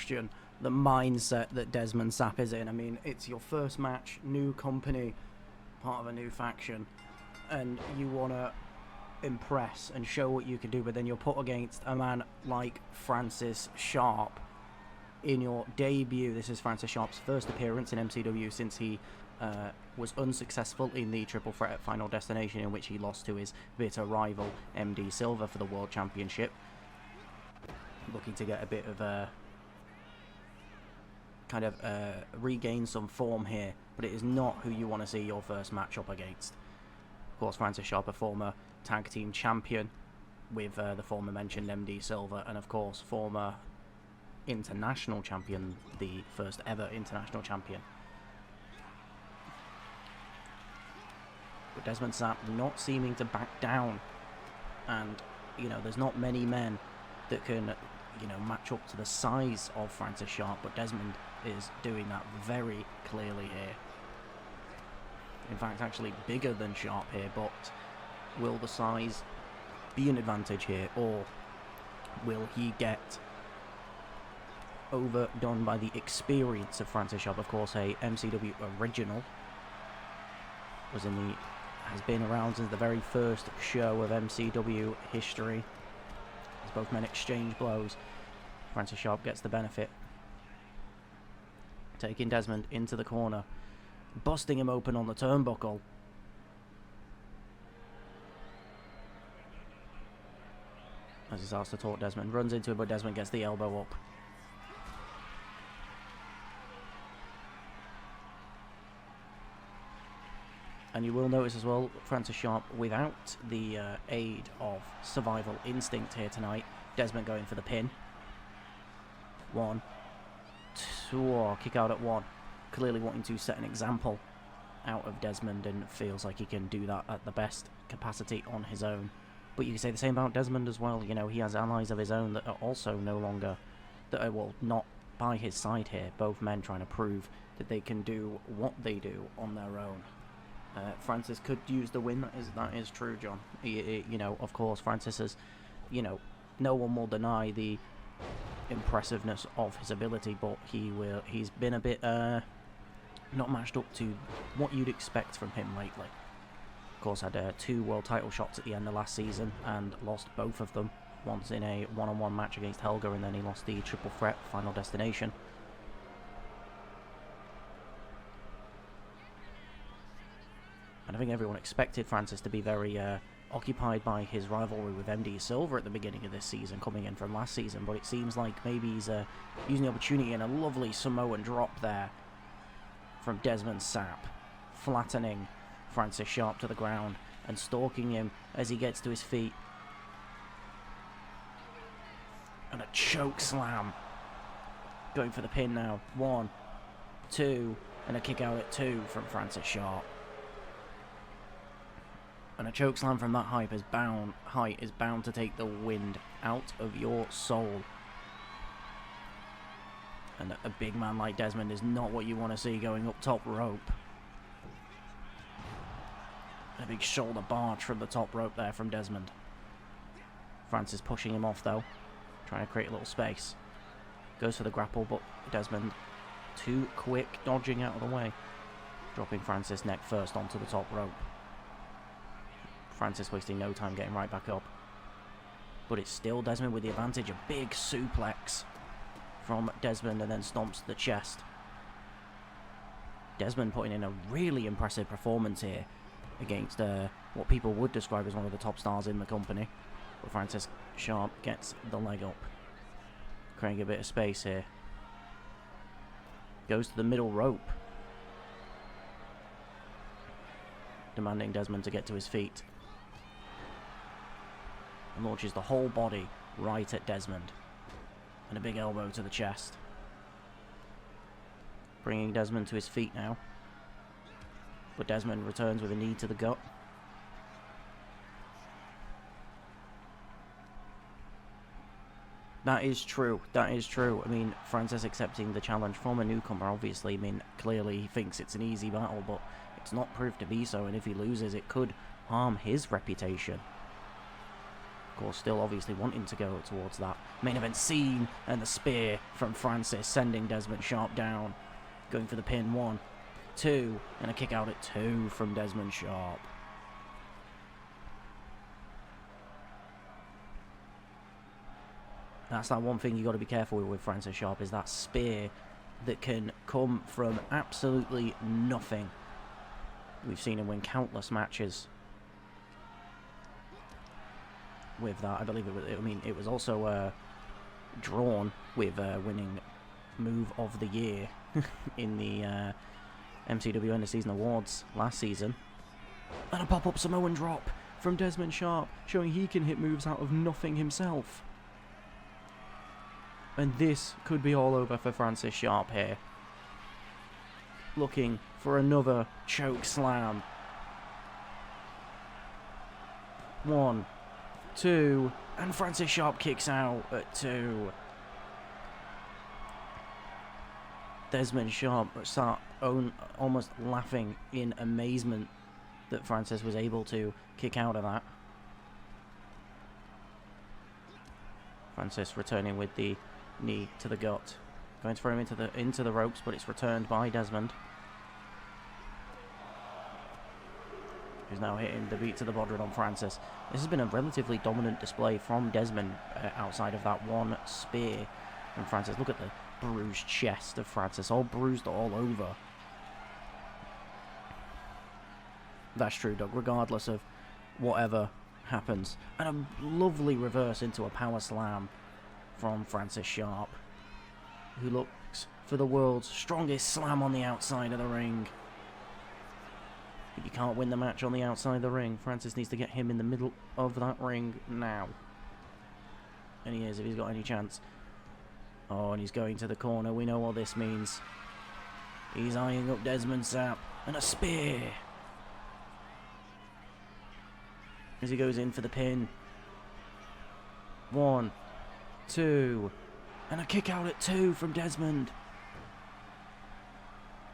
question the mindset that Desmond Sapp is in. I mean, it's your first match, new company, part of a new faction, and you want to impress and show what you can do, but then you're put against a man like Francis Sharp in your debut. This is Francis Sharp's first appearance in MCW since he was unsuccessful in the Triple Threat at Final Destination, in which he lost to his bitter rival MD Silver for the World Championship. Looking to get a bit of a regain some form here, but it is not who you want to see your first match up against. Of course, Francis Sharp, a former tag team champion with the former mentioned MD Silver, and of course former international champion, the first ever international champion. But Desmond Sapp not seeming to back down, and there's not many men that can match up to the size of Francis Sharp, but Desmond is doing that very clearly here. In fact, actually bigger than Sharp here, but will the size be an advantage here, or will he get overdone by the experience of Francis Sharp? Of course, a MCW original, has been around since the very first show of MCW history, as both men exchange blows. Francis Sharp gets the benefit, taking Desmond into the corner, busting him open on the turnbuckle. As he starts to talk, Desmond runs into him, but Desmond gets the elbow up. And you will notice as well, Francis Sharp without the aid of Survival Instinct here tonight. Desmond going for the pin. 1, 2, kick out at 1. Clearly wanting to set an example out of Desmond, and feels like he can do that at the best capacity on his own. But you can say the same about Desmond as well. He has allies of his own that are also no longer, not by his side here. Both men trying to prove that they can do what they do on their own. Francis could use the win. That is true, John. Of course, Francis has, no one will deny the impressiveness of his ability, but he's been a bit not matched up to what you'd expect from him lately. Of course, had 2 world title shots at the end of last season and lost both of them. Once in a one-on-one match against Helga, and then he lost the Triple Threat Final Destination. And I think everyone expected Francis to be very occupied by his rivalry with MD Silver at the beginning of this season, coming in from last season, but it seems like maybe he's using the opportunity, in a lovely Samoan drop there from Desmond Sapp, flattening Francis Sharp to the ground and stalking him as he gets to his feet. And a choke slam. Going for the pin now. 1, 2, and a kick out at 2 from Francis Sharp. And a chokeslam from that height is bound to take the wind out of your soul. And a big man like Desmond is not what you want to see going up top rope. A big shoulder barge from the top rope there from Desmond. Francis pushing him off though, trying to create a little space. Goes for the grapple, but Desmond too quick, dodging out of the way. Dropping Francis neck first onto the top rope. Francis wasting no time getting right back up. But it's still Desmond with the advantage. A big suplex from Desmond, and then stomps the chest. Desmond putting in a really impressive performance here against what people would describe as one of the top stars in the company. But Francis Sharp gets the leg up. Creating a bit of space here. Goes to the middle rope. Demanding Desmond to get to his feet. And launches the whole body right at Desmond. And a big elbow to the chest. Bringing Desmond to his feet now. But Desmond returns with a knee to the gut. That is true. That is true. I mean, Francis accepting the challenge from a newcomer, obviously. I mean, clearly he thinks it's an easy battle, but it's not proved to be so. And if he loses, it could harm his reputation. Of course, still obviously wanting to go towards that main event scene, and the spear from Francis sending Desmond Sharp down. Going for the pin, 1, 2, and a kick out at 2 from Desmond Sharp. That's that one thing you got to be careful with Francis Sharp, is that spear that can come from absolutely nothing. We've seen him win countless matches with that. I believe it was also drawn with winning Move of the Year in the MCW End of Season Awards last season. And a pop-up Samoan drop from Desmond Sharp, showing he can hit moves out of nothing himself. And this could be all over for Francis Sharp here. Looking for another choke slam. 1, 2, and Francis Sharp kicks out at 2. Desmond Sharp almost laughing in amazement that Francis was able to kick out of that. Francis returning with the knee to the gut, going to throw him into the ropes, but it's returned by Desmond, who's now hitting the beat to the body on Francis. This has been a relatively dominant display from Desmond outside of that one spear from Francis. Look at the bruised chest of Francis, all bruised all over. That's true, Doug, regardless of whatever happens. And a lovely reverse into a power slam from Francis Sharp, who looks for the world's strongest slam on the outside of the ring. But you can't win the match on the outside of the ring. Francis needs to get him in the middle of that ring now. And he is, if he's got any chance. Oh, and he's going to the corner. We know what this means. He's eyeing up Desmond Sharp. And a spear. As he goes in for the pin. 1, 2, and a kick out at 2 from Desmond.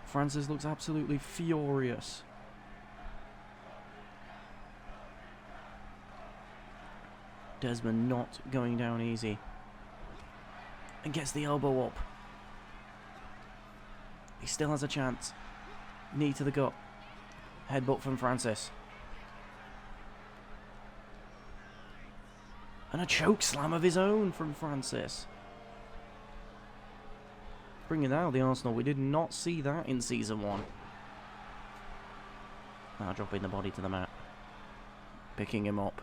Francis looks absolutely furious. Desmond not going down easy. And gets the elbow up. He still has a chance. Knee to the gut. Headbutt from Francis. And a choke slam of his own from Francis. Bringing out the Arsenal. We did not see that in Season 1. Now dropping the body to the mat. Picking him up.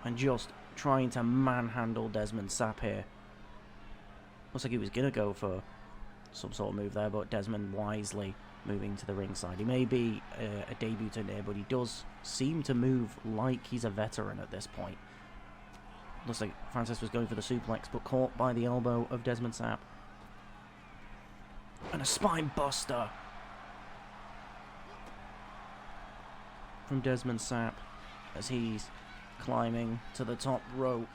And just trying to manhandle Desmond Sharp here. Looks like he was going to go for some sort of move there, but Desmond wisely moving to the ringside. He may be a debutant here, but he does seem to move like he's a veteran at this point. Looks like Francis was going for the suplex, but caught by the elbow of Desmond Sharp. And a spine buster from Desmond Sharp as he's climbing to the top rope.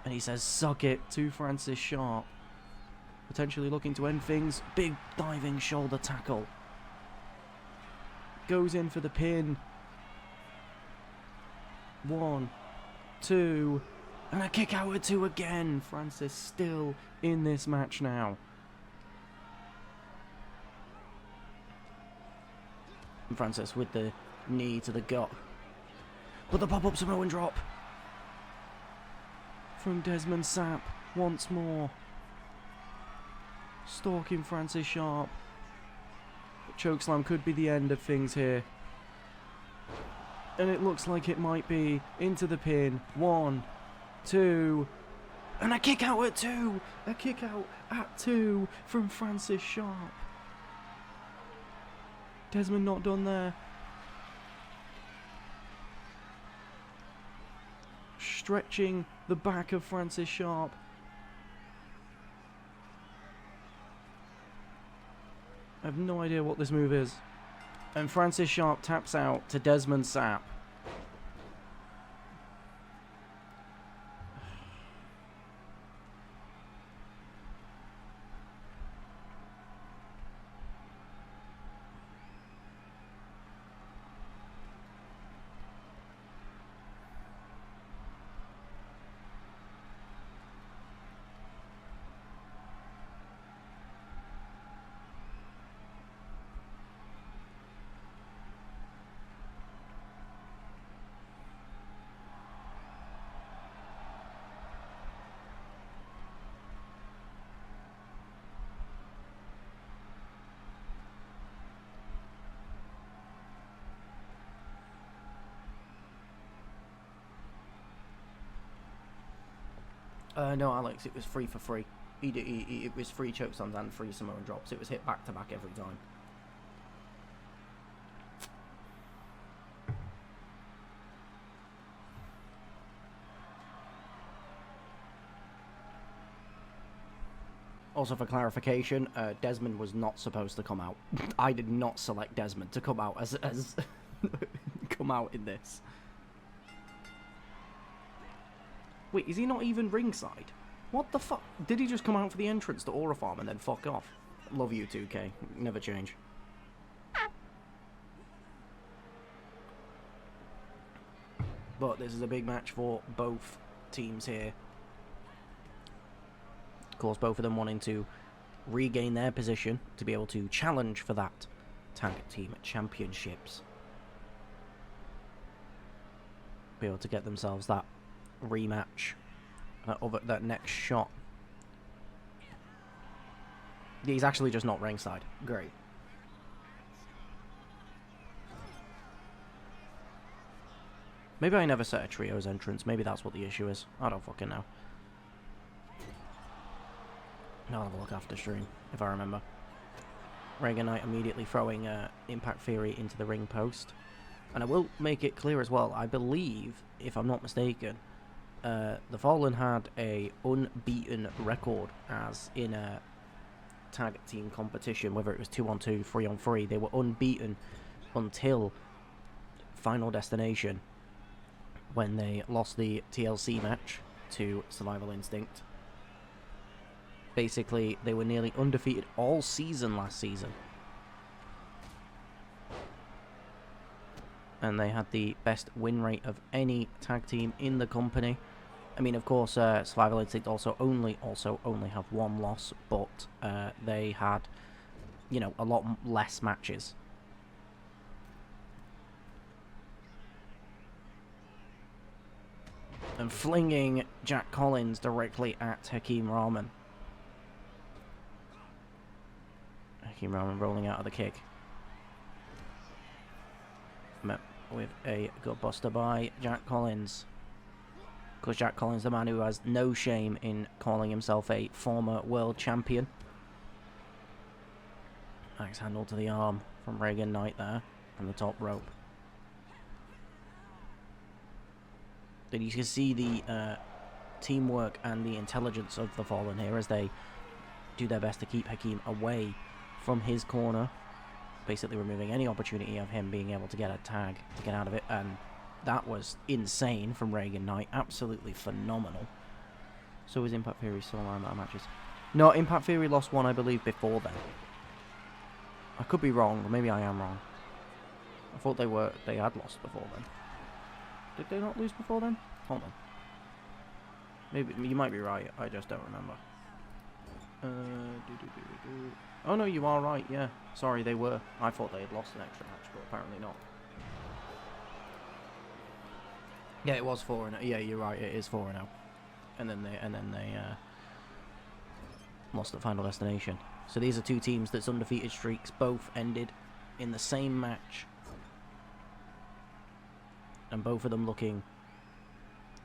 And he says, "Suck it," to Francis Sharp. Potentially looking to end things. Big diving shoulder tackle. Goes in for the pin. 1, 2, and a kick out at 2 again. Francis still in this match now. And Francis with the knee to the gut. But the pop-up Samoan drop from Desmond Sharp once more. Stalking Francis Sharp. Chokeslam could be the end of things here. And it looks like it might be. Into the pin. 1, 2, and a kick out at 2. A kick out at 2 from Francis Sharp. Desmond not done there. Stretching the back of Francis Sharp. I have no idea what this move is. And Francis Sharp taps out to Desmond Sharp. No, Alex, it was free for free. It was free chokeslams and free Samoan drops. It was hit back to back every time. Also, for clarification, Desmond was not supposed to come out. I did not select Desmond to come out as come out in this. Wait, is he not even ringside? What the fuck? Did he just come out for the entrance to Aura Farm and then fuck off? Love you, 2K. Never change. But this is a big match for both teams here. Of course, both of them wanting to regain their position to be able to challenge for that tag team championships. Be able to get themselves that rematch, that next shot. He's actually just not ringside. Great. Maybe I never set a trios entrance. Maybe that's what the issue is. I don't fucking know. I'll have a look after stream, if I remember. Reagan Knight immediately throwing Impact Theory into the ring post. And I will make it clear as well, I believe, if I'm not mistaken, the Fallen had a unbeaten record as in a tag team competition, whether it was 2-on-2, 3-on-3. They were unbeaten until Final Destination, when they lost the TLC match to Survival Instinct. Basically, they were nearly undefeated all season last season. And they had the best win rate of any tag team in the company. I mean, of course, Survival Instinct also only have one loss, but they had, you know, a lot less matches. And flinging Jack Collins directly at Hakeem Rahman. Hakeem Rahman rolling out of the kick. Met with a gutbuster by Jack Collins. Because Jack Collins, the man who has no shame in calling himself a former world champion. Axe handle to the arm from Reagan Knight there from the top rope. But you can see the teamwork and the intelligence of the Fallen here as they do their best to keep Hakeem away from his corner, basically removing any opportunity of him being able to get a tag to get out of it. And that was insane from Reagan Knight, absolutely phenomenal. So is Impact Theory still around that matches? No, Impact Theory lost one, I believe, before then. I could be wrong, or maybe I am wrong. I thought they had lost before then. Did they not lose before then? Hold on. Maybe you might be right. I just don't remember. Oh no, you are right. Yeah, sorry, they were. I thought they had lost an extra match, but apparently not. Yeah, it was 4-0. Yeah, you're right. It is 4-0. And then they lost at Final Destination. So these are two teams that's undefeated streaks. Both ended in the same match. And both of them looking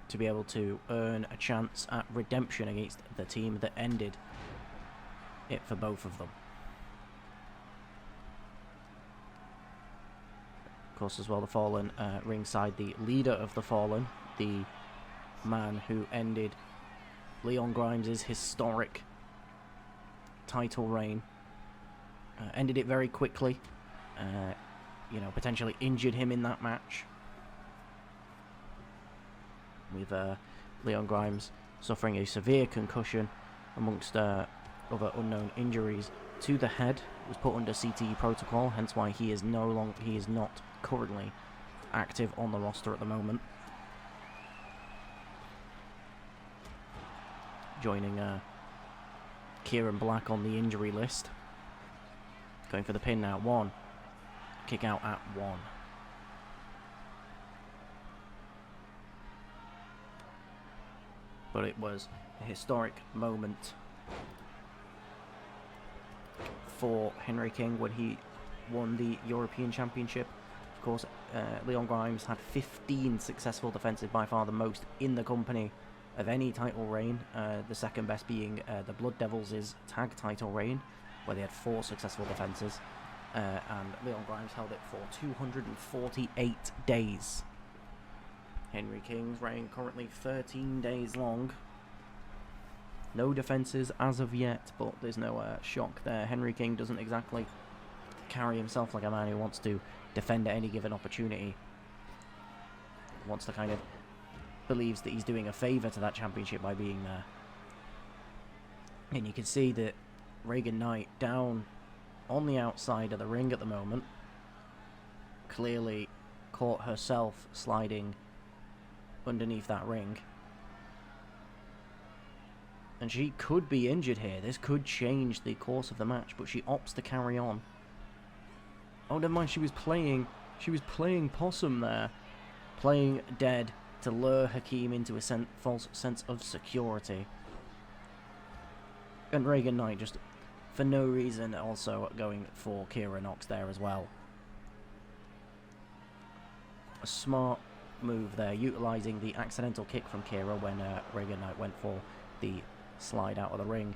to be able to earn a chance at redemption against the team that ended it for both of them. Of course, as well, the Fallen ringside, the leader of the Fallen, the man who ended Leon Grimes' historic title reign, ended it very quickly, you know, potentially injured him in that match, with Leon Grimes suffering a severe concussion amongst other unknown injuries to the head. Was put under CTE protocol, hence why he is not currently active on the roster at the moment. Joining Kieran Black on the injury list. Going for the pin now. 1. Kick out at 1. But it was a historic moment for Henry King when he won the European Championship. Of course, Leon Grimes had 15 successful defenses, by far the most in the company of any title reign, the second best being the Blood Devils' tag title reign, where they had 4 successful defences, and Leon Grimes held it for 248 days. Henry King's reign currently 13 days long. No defences as of yet, but there's no shock there. Henry King doesn't exactly carry himself like a man who wants to defend at any given opportunity. Wants to kind of believes that he's doing a favour to that championship by being there. And you can see that Reagan Knight down on the outside of the ring at the moment, clearly caught herself sliding underneath that ring. And she could be injured here. This could change the course of the match, but she opts to carry on. Oh, never mind, she was playing possum there. Playing dead to lure Hakeem into a false sense of security. And Reagan Knight just, for no reason, also going for Kira Nox there as well. A smart move there, utilising the accidental kick from Kira when Reagan Knight went for the slide out of the ring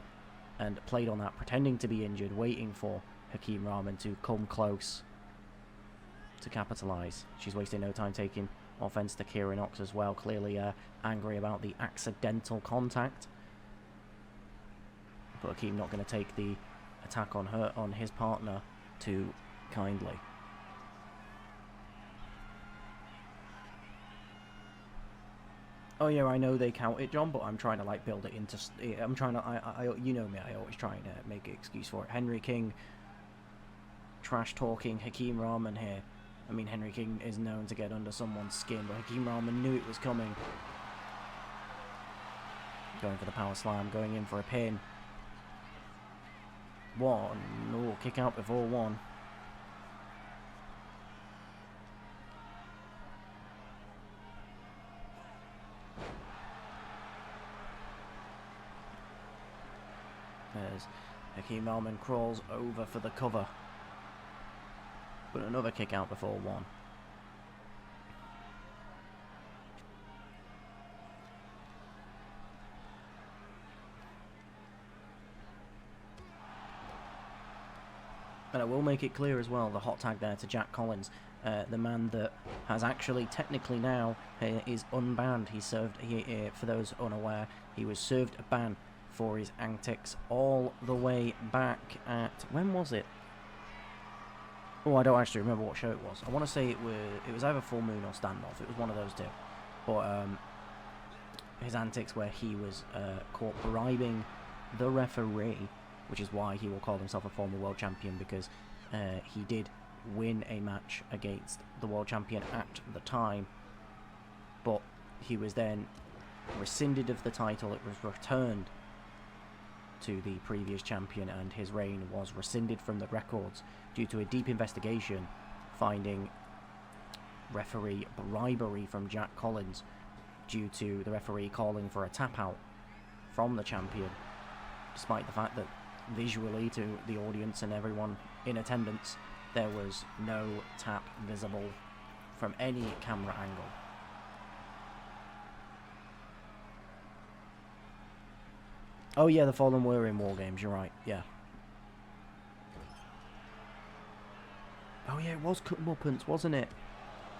and played on that, pretending to be injured, waiting for Hakeem Rahman to come close to capitalise. She's wasting no time taking offence to Kira Nox as well, clearly angry about the accidental contact. But Hakeem not going to take the attack on his partner too kindly. Oh yeah, I know they count it, John, but I'm trying to like build it into. I'm trying to. You know me. I always try and make an excuse for it. Henry King trash talking Hakeem Rahman here. I mean, Henry King is known to get under someone's skin, but Hakeem Rahman knew it was coming. Going for the power slam, going in for a pin. 1. Oh, kick out before 1. As Hakeem Rahman crawls over for the cover. But another kick out before 1. And I will make it clear as well, the hot tag there to Jack Collins, the man that has actually technically now is unbanned. He served, for those unaware, he was served a ban for his antics all the way back at, when was it? Oh, I don't actually remember what show it was. I want to say it was either Full Moon or Standoff. It was one of those two. But his antics where he was caught bribing the referee, which is why he will call himself a former world champion, because he did win a match against the world champion at the time, but he was then rescinded of the title. It was returned to the previous champion, and his reign was rescinded from the records due to a deep investigation finding referee bribery from Jack Collins, due to the referee calling for a tap out from the champion, despite the fact that visually to the audience and everyone in attendance there was no tap visible from any camera angle. Oh yeah, the Fallen were in War Games, you're right, yeah. Oh yeah, it was comeuppance, wasn't it?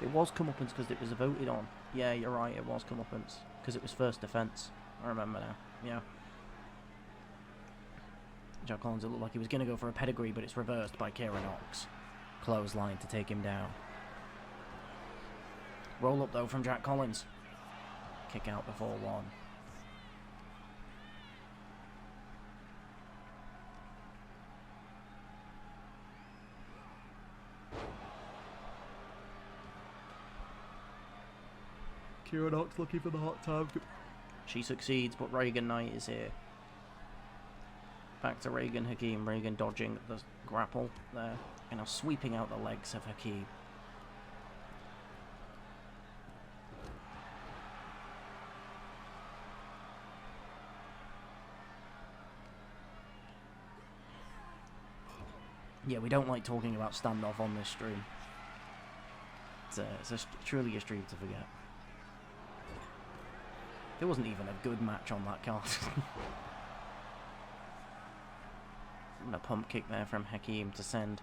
It was comeuppance because it was voted on. Yeah, you're right, it was comeuppance because it was first defence. I remember now, yeah. Jack Collins, it looked like he was going to go for a pedigree, but it's reversed by Kira Nox. Clothesline to take him down. Roll up though from Jack Collins. Kick out before 1. Kira Nox looking for the hot tag. She succeeds, but Reagan Knight is here. Back to Reagan Hakeem. Reagan dodging the grapple there, and now sweeping out the legs of Hakeem. Yeah, we don't like talking about standoff on this stream. It's truly a stream to forget. There wasn't even a good match on that card. And a pump kick there from Hakeem to send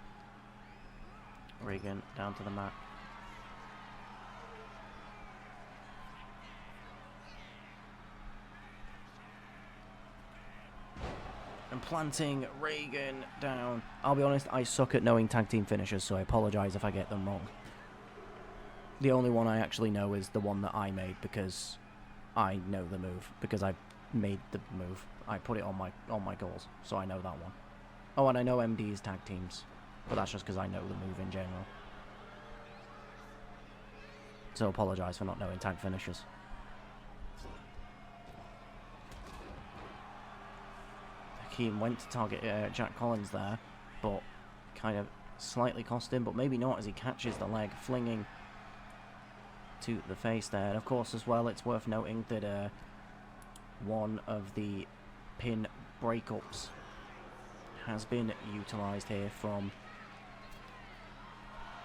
Regan down to the mat. And planting Regan down. I'll be honest, I suck at knowing tag team finishers, so I apologise if I get them wrong. The only one I actually know is the one that I made because I know the move, because I made the move. I put it on my goals, so I know that one. Oh, and I know MD's tag teams, but that's just because I know the move in general. So apologise for not knowing tag finishers. Hakeem went to target Jack Collins there, but kind of slightly cost him, but maybe not as he catches the leg, flinging to the face there. And of course, as well, it's worth noting that one of the pin breakups has been utilised here from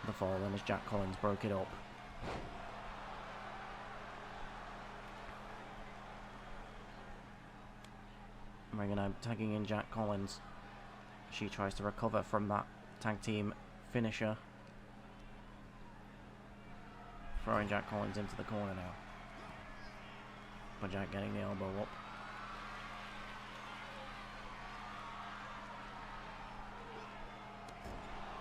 the Fallen as Jack Collins broke it up. Regan tagging in Jack Collins. She tries to recover from that tag team finisher. Throwing Jack Collins into the corner now. But Jack getting the elbow up.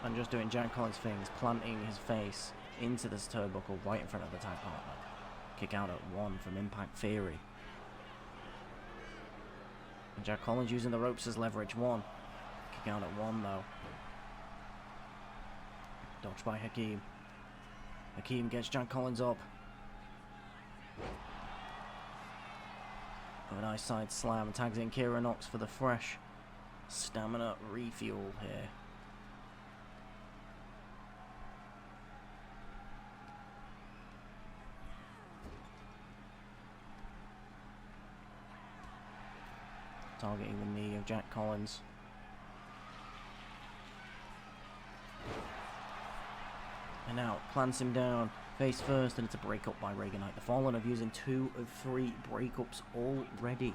And just doing Jack Collins things, planting his face into this turnbuckle right in front of the tag partner. Kick out at 1 from Impact Theory. And Jack Collins using the ropes as leverage. 1. Kick out at 1 though. Dodged by Hakeem. Hakeem gets Jack Collins up. A nice side slam. Tags in Kira Knox for the fresh stamina refuel here. Targeting the knee of Jack Collins. And now plants him down face first, and it's a breakup by Regan Knight. The Fallen of using 2 of 3 breakups already.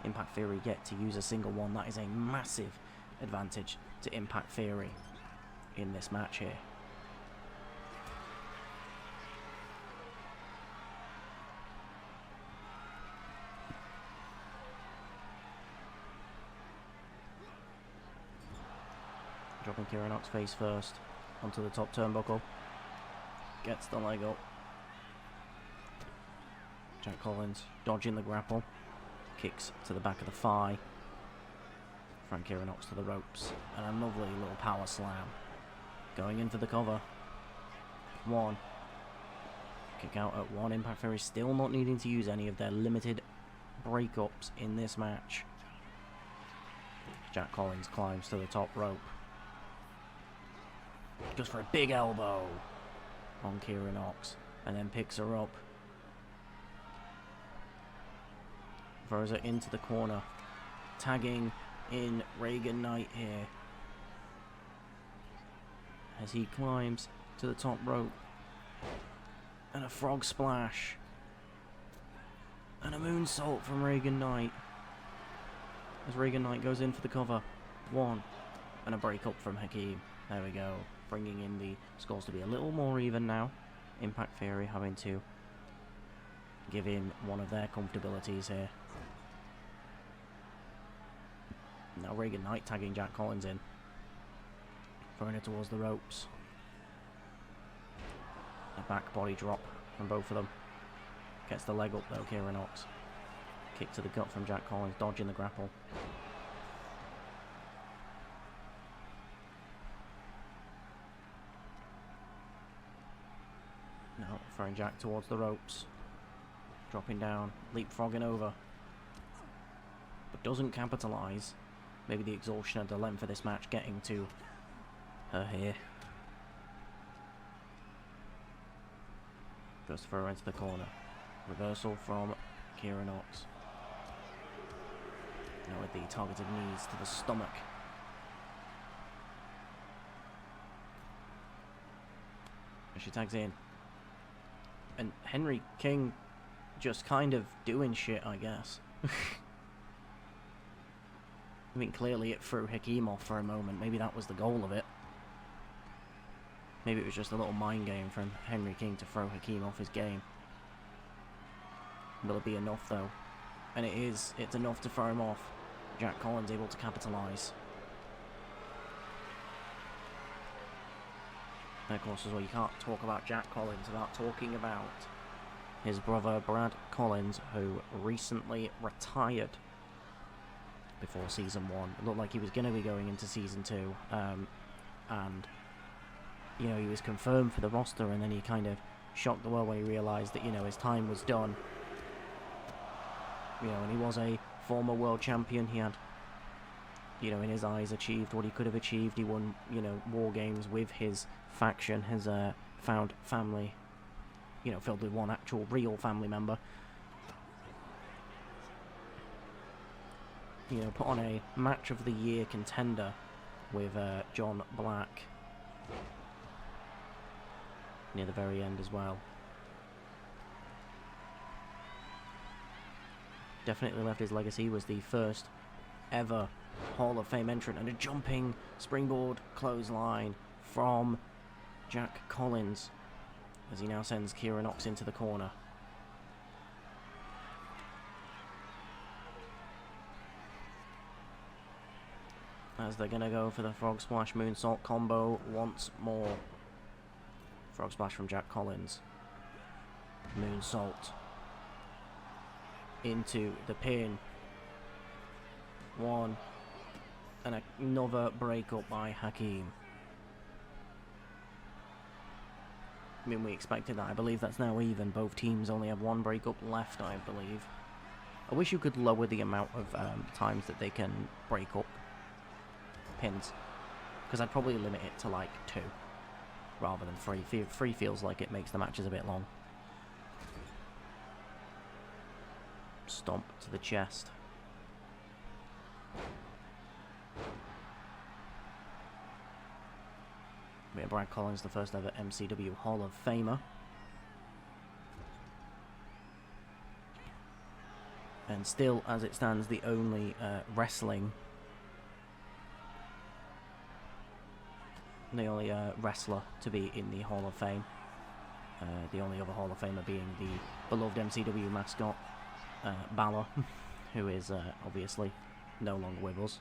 Impact Theory get to use a single one. That is a massive advantage to Impact Theory in this match here. Dropping Kira Knox face first onto the top turnbuckle. Gets the leg up. Jack Collins dodging the grapple. Kicks to the back of the thigh. From Kira Knox to the ropes. And a lovely little power slam. Going in for the cover. 1. Kick out at 1. Impact Theory still not needing to use any of their limited breakups in this match. Jack Collins climbs to the top rope. Goes for a big elbow on Kira Knox, and then picks her up. Throws her into the corner. Tagging in Regan Knight here. As he climbs to the top rope. And a frog splash. And a moonsault from Regan Knight. As Regan Knight goes in for the cover. 1. And a break up from Hakeem. There we go. Bringing in the scores to be a little more even now. Impact Theory having to give in one of their comfortabilities here. Now Regan Knight tagging Jack Collins in. Throwing it towards the ropes. A back body drop from both of them. Gets the leg up though, Kira Knox. Kick to the gut from Jack Collins, dodging the grapple. Now throwing Jack towards the ropes. Dropping down, leapfrogging over. But doesn't capitalise. Maybe the exhaustion and the length of this match getting to her here. Goes to throw her into the corner. Reversal from Kira Knox. Now with the targeted knees to the stomach. As she tags in. And Henry King just kind of doing shit, I guess. I mean, clearly it threw Hakeem off for a moment. Maybe that was the goal of it. Maybe it was just a little mind game from Henry King to throw Hakeem off his game. Will it be enough, though? And it is. It's enough to throw him off. Jack Collins able to capitalise. And of course, as well, you can't talk about Jack Collins without talking about his brother Brad Collins, who recently retired before Season 1. It looked like he was going to be going into Season 2, and, you know, he was confirmed for the roster, and then he kind of shocked the world when he realised that, you know, his time was done. You know, and he was a former world champion. He had, you know, in his eyes, achieved what he could have achieved. He won, you know, war games with his faction, his found family, you know, filled with one actual real family member. You know, put on a match of the year contender with John Black near the very end as well. Definitely left his legacy. He was the first ever Hall of Fame entrant, and a jumping springboard clothesline from Jack Collins as he now sends Kieran Knox into the corner. As they're going to go for the Frog Splash Moonsault combo once more. Frog Splash from Jack Collins. Moonsault into the pin. One. And another breakup by Hakeem. I mean, we expected that. I believe that's now even. Both teams only have one breakup left, I believe. I wish you could lower the amount of times that they can break up pins, because I'd probably limit it to like 2 rather than 3. 3 feels like it makes the matches a bit long. Stomp to the chest. We have Brad Collins, the first ever MCW Hall of Famer. And still, as it stands, the only wrestling... the only wrestler to be in the Hall of Fame. The only other Hall of Famer being the beloved MCW mascot, Balor, who is obviously no longer with us.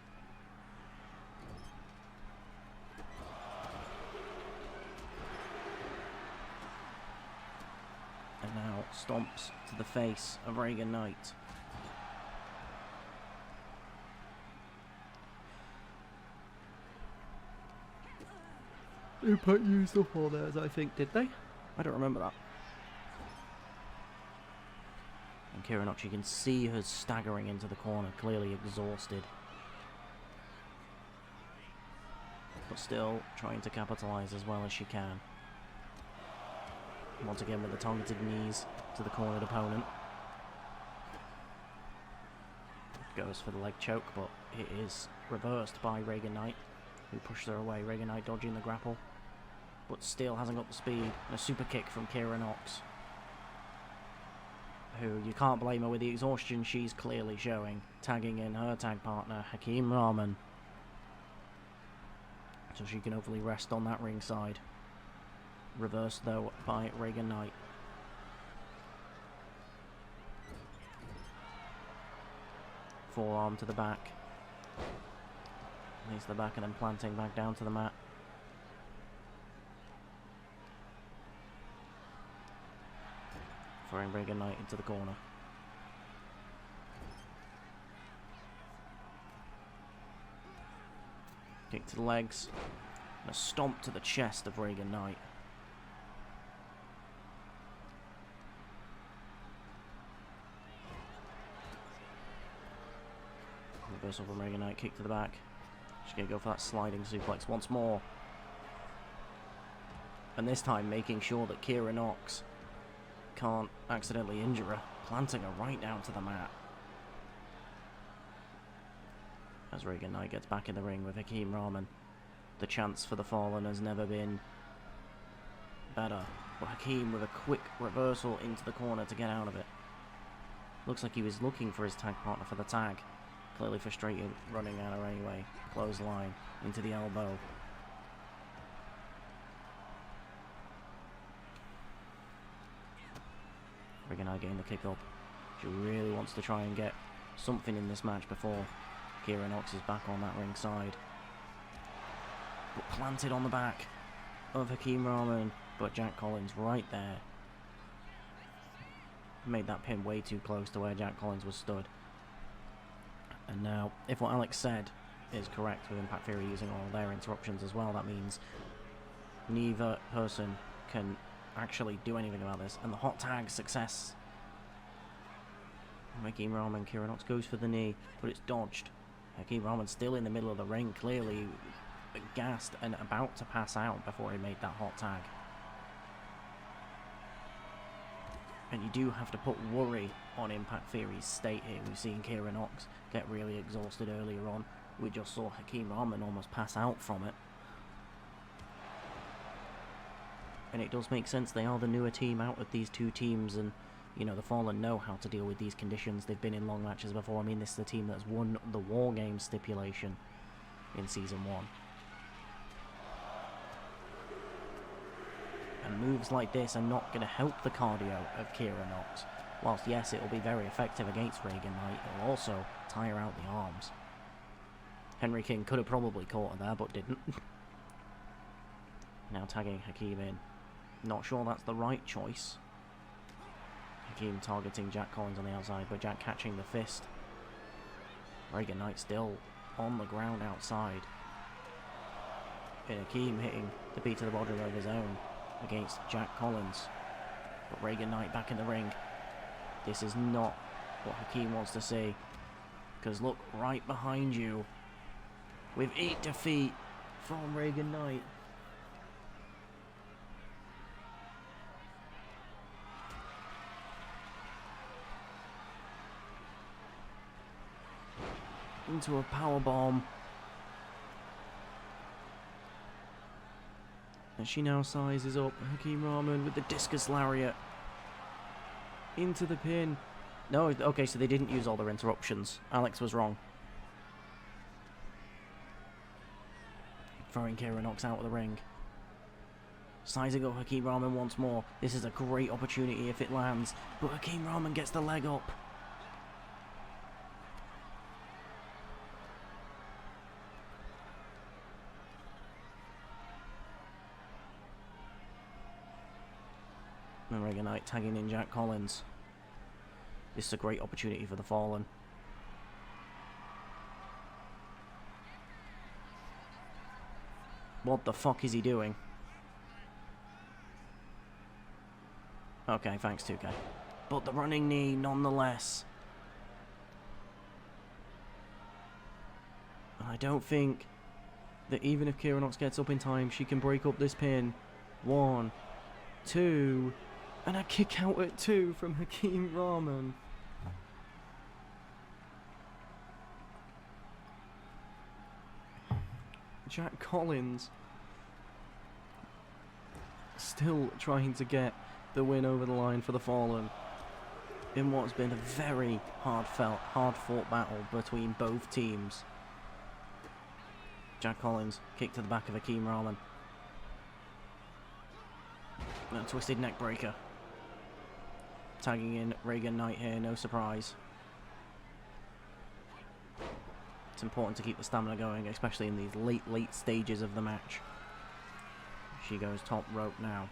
And now stomps to the face of Reagan Knight. Impact used up all theirs, I think, did they? I don't remember that. And Kieran Knox, you can see her staggering into the corner, clearly exhausted. But still trying to capitalise as well as she can. Once again with the targeted knees to the cornered opponent. Goes for the leg choke, but it is reversed by Reagan Knight, who pushes her away. Reagan Knight dodging the grapple, but still hasn't got the speed. And a super kick from Kieran Knox, who you can't blame her with the exhaustion she's clearly showing, tagging in her tag partner Hakeem Rahman, so she can hopefully rest on that ringside. Reversed though by Reagan Knight. Forearm to the back. Knees to the back and then planting back down to the mat. Throwing Reagan Knight into the corner. Kick to the legs. And a stomp to the chest of Reagan Knight. Reversal from Reagan Knight, kick to the back. She's going to go for that sliding suplex once more. And this time making sure that Kieran Knox can't accidentally injure her, planting her right down to the mat. As Reagan Knight gets back in the ring with Hakeem Rahman, the chance for the Fallen has never been better. But Hakeem with a quick reversal into the corner to get out of it. Looks like he was looking for his tag partner for the tag. Clearly frustrated, running at her anyway. Clothesline into the elbow. Regan getting the kick up. She really wants to try and get something in this match before Kira Nox is back on that ring side. But planted on the back of Hakeem Rahman, but Jack Collins right there. Made that pin way too close to where Jack Collins was stood. And now, if what Alex said is correct with Impact Theory using all their interruptions as well, that means neither person can actually do anything about this. And the hot tag success. Hakeem Rahman, Kira Nox goes for the knee, but it's dodged. Hakeem Rahman still in the middle of the ring, clearly gassed and about to pass out before he made that hot tag. And you do have to put worry on Impact Theory's state here. We've seen Kira Nox get really exhausted earlier on. We just saw Hakeem Rahman almost pass out from it. And it does make sense, they are the newer team out of these two teams, and you know, the Fallen know how to deal with these conditions. They've been in long matches before. I mean, this is a team that's won the War Games stipulation in Season 1. And moves like this are not going to help the cardio of Kira Nox. Whilst, yes, it will be very effective against Regan Knight, it will also tire out the arms. Henry King could have probably caught her there, but didn't. Now tagging Hakeem in. Not sure that's the right choice. Hakeem targeting Jack Collins on the outside, but Jack catching the fist. Regan Knight still on the ground outside. And Hakeem hitting the beat to the bottom of his own against Jack Collins. But Regan Knight back in the ring. This is not what Hakeem wants to see. Because look, right behind you, with 8 defeat from Regan Knight. Into a powerbomb. And she now sizes up Hakeem Rahman with the discus lariat. Into the pin. No, okay, so they didn't use all their interruptions. Alex was wrong. Throwing Kira Nox out of the ring. Sizing up Hakeem Rahman once more. This is a great opportunity if it lands. But Hakeem Rahman gets the leg up. And Regan Knight tagging in Jack Collins. This is a great opportunity for the Fallen. What the fuck is he doing? Okay, thanks 2K. But the running knee nonetheless. And I don't think that even if Kira Nox gets up in time, she can break up this pin. 1, 2... And a kick out at 2 from Hakeem Rahman. Jack Collins still trying to get the win over the line for the Fallen in what's been a very hard-fought battle between both teams. Jack Collins kick to the back of Hakeem Rahman. And a twisted neck breaker. Tagging in Regan Knight here, no surprise. It's important to keep the stamina going, especially in these late stages of the match. She goes top rope now.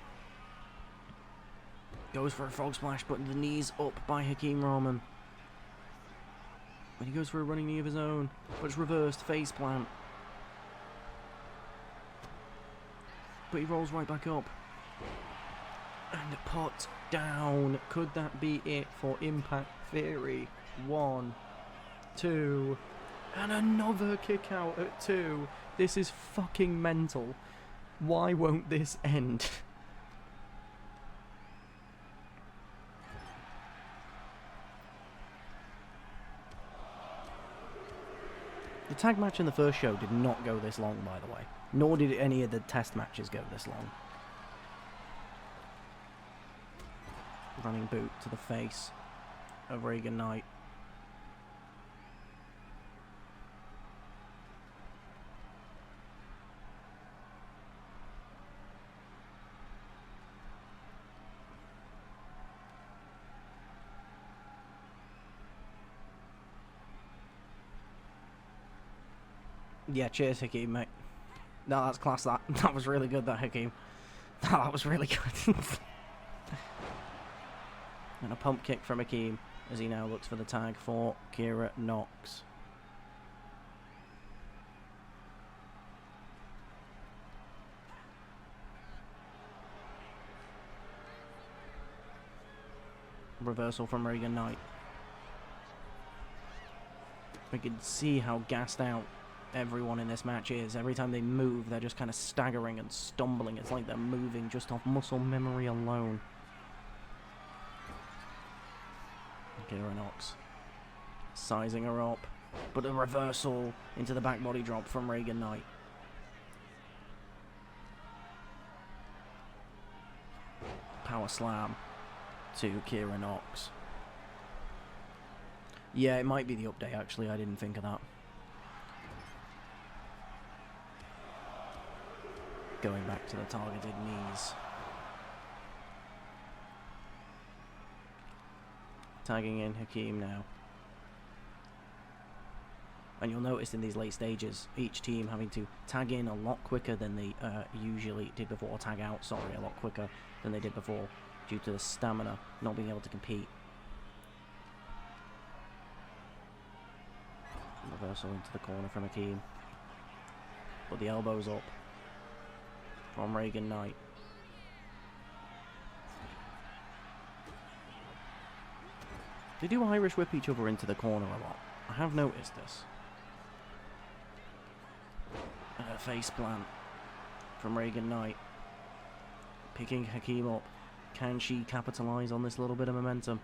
Goes for a frog splash, but the knee's up by Hakeem Rahman. And he goes for a running knee of his own, but it's reversed, face plant. But he rolls right back up. And put down. Could that be it for Impact Theory? 1, 2, and another kick out at 2. This is fucking mental. Why won't this end? The tag match in the first show did not go this long, by the way. Nor did any of the test matches go this long. Running boot to the face. of Reagan Knight. Yeah, cheers, Hakeem, mate. No, that's class, that. That was really good, that, Hakeem. That was really good. And a pump kick from Hakeem as he now looks for the tag for Kira Knox. Reversal from Reagan Knight. We can see how gassed out everyone in this match is. Every time they move, they're just kind of staggering and stumbling. It's like they're moving just off muscle memory alone. Kira Knox sizing her up, but a reversal into the back body drop from Reagan Knight. Power slam to Kira Knox. Yeah, it might be the update, actually. I didn't think of that. Going back to the targeted knees. Tagging in Hakeem now. And you'll notice in these late stages, each team having to tag in a lot quicker than they usually did before. Tag out, sorry, a lot quicker than they did before, due to the stamina not being able to compete. Reversal into the corner from Hakeem. But the elbows up from Reagan Knight. They do Irish whip each other into the corner a lot. I have noticed this. Face plant from Reagan Knight. Picking Hakeem up. Can she capitalise on this little bit of momentum?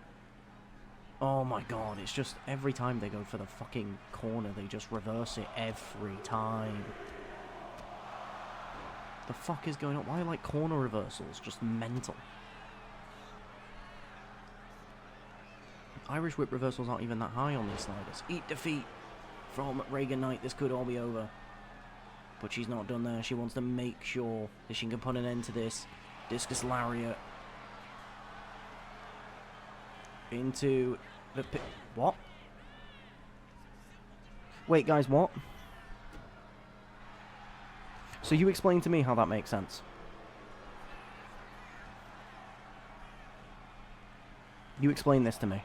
Oh my god, it's just every time they go for the fucking corner, they just reverse it every time. The fuck is going on? Why are like corner reversals just mental? Irish whip reversals aren't even that high on these sliders. Eat defeat from Reagan Knight. This could all be over. But she's not done there. She wants to make sure that she can put an end to this. Discus lariat. Into the pit. What? Wait, guys, what? So you explain to me how that makes sense. You explain this to me.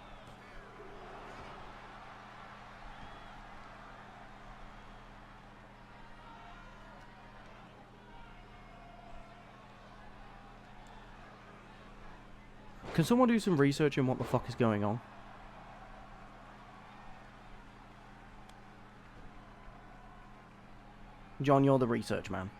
Can someone do some research on what the fuck is going on? John, you're the research man.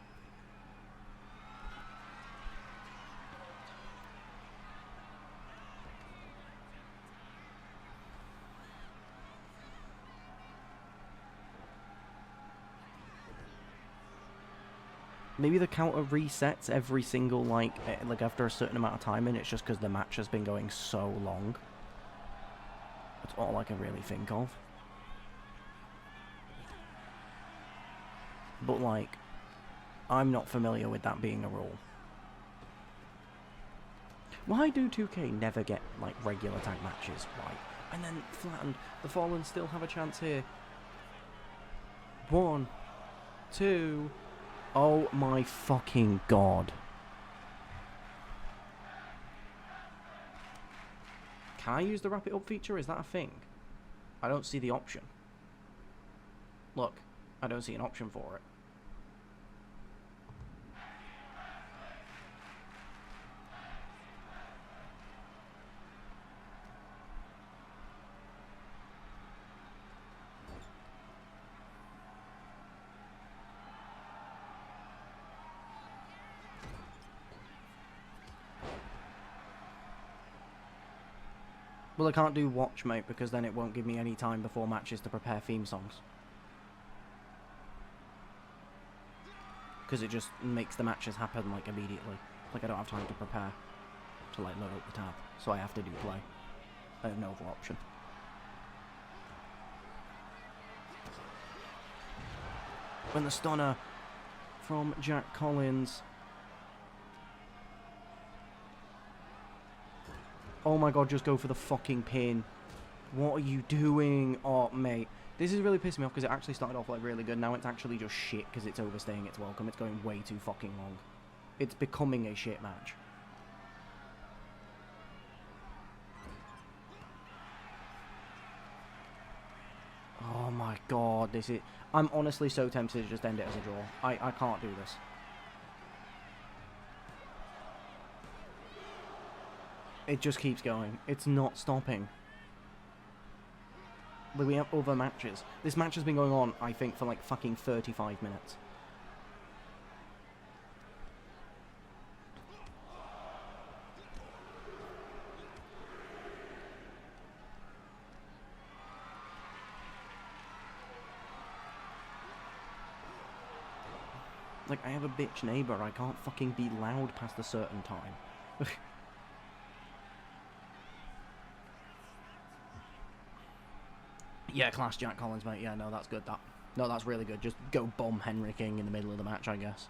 Maybe the counter resets every single, like after a certain amount of time, and it's just because the match has been going so long. That's all I can really think of. But, like, I'm not familiar with that being a rule. Why do 2K never get, like, regular tag matches right? And then flattened. The Fallen still have a chance here. 1, 2... Oh my fucking god. Can I use the wrap it up feature? Is that a thing? I don't see the option. Look, I don't see an option for it. Well, I can't do watch, mate, because then it won't give me any time before matches to prepare theme songs. Because it just makes the matches happen, like, immediately. Like, I don't have time to prepare to, like, load up the tab. So I have to do play. I have no other option. When the stunner from Jack Collins. Oh my god, just go for the fucking pin. What are you doing? Oh, mate. This is really pissing me off because it actually started off like really good. Now it's actually just shit because it's overstaying its welcome. It's going way too fucking long. It's becoming a shit match. Oh my god, this is... I'm honestly so tempted to just end it as a draw. I can't do this. It just keeps going. It's not stopping. But we have other matches. This match has been going on, I think, for like fucking 35 minutes. Like, I have a bitch neighbour. I can't fucking be loud past a certain time. Yeah, class Jack Collins, mate. Yeah, no, that's good, that. No, that's really good. Just go bomb Henry King in the middle of the match, I guess.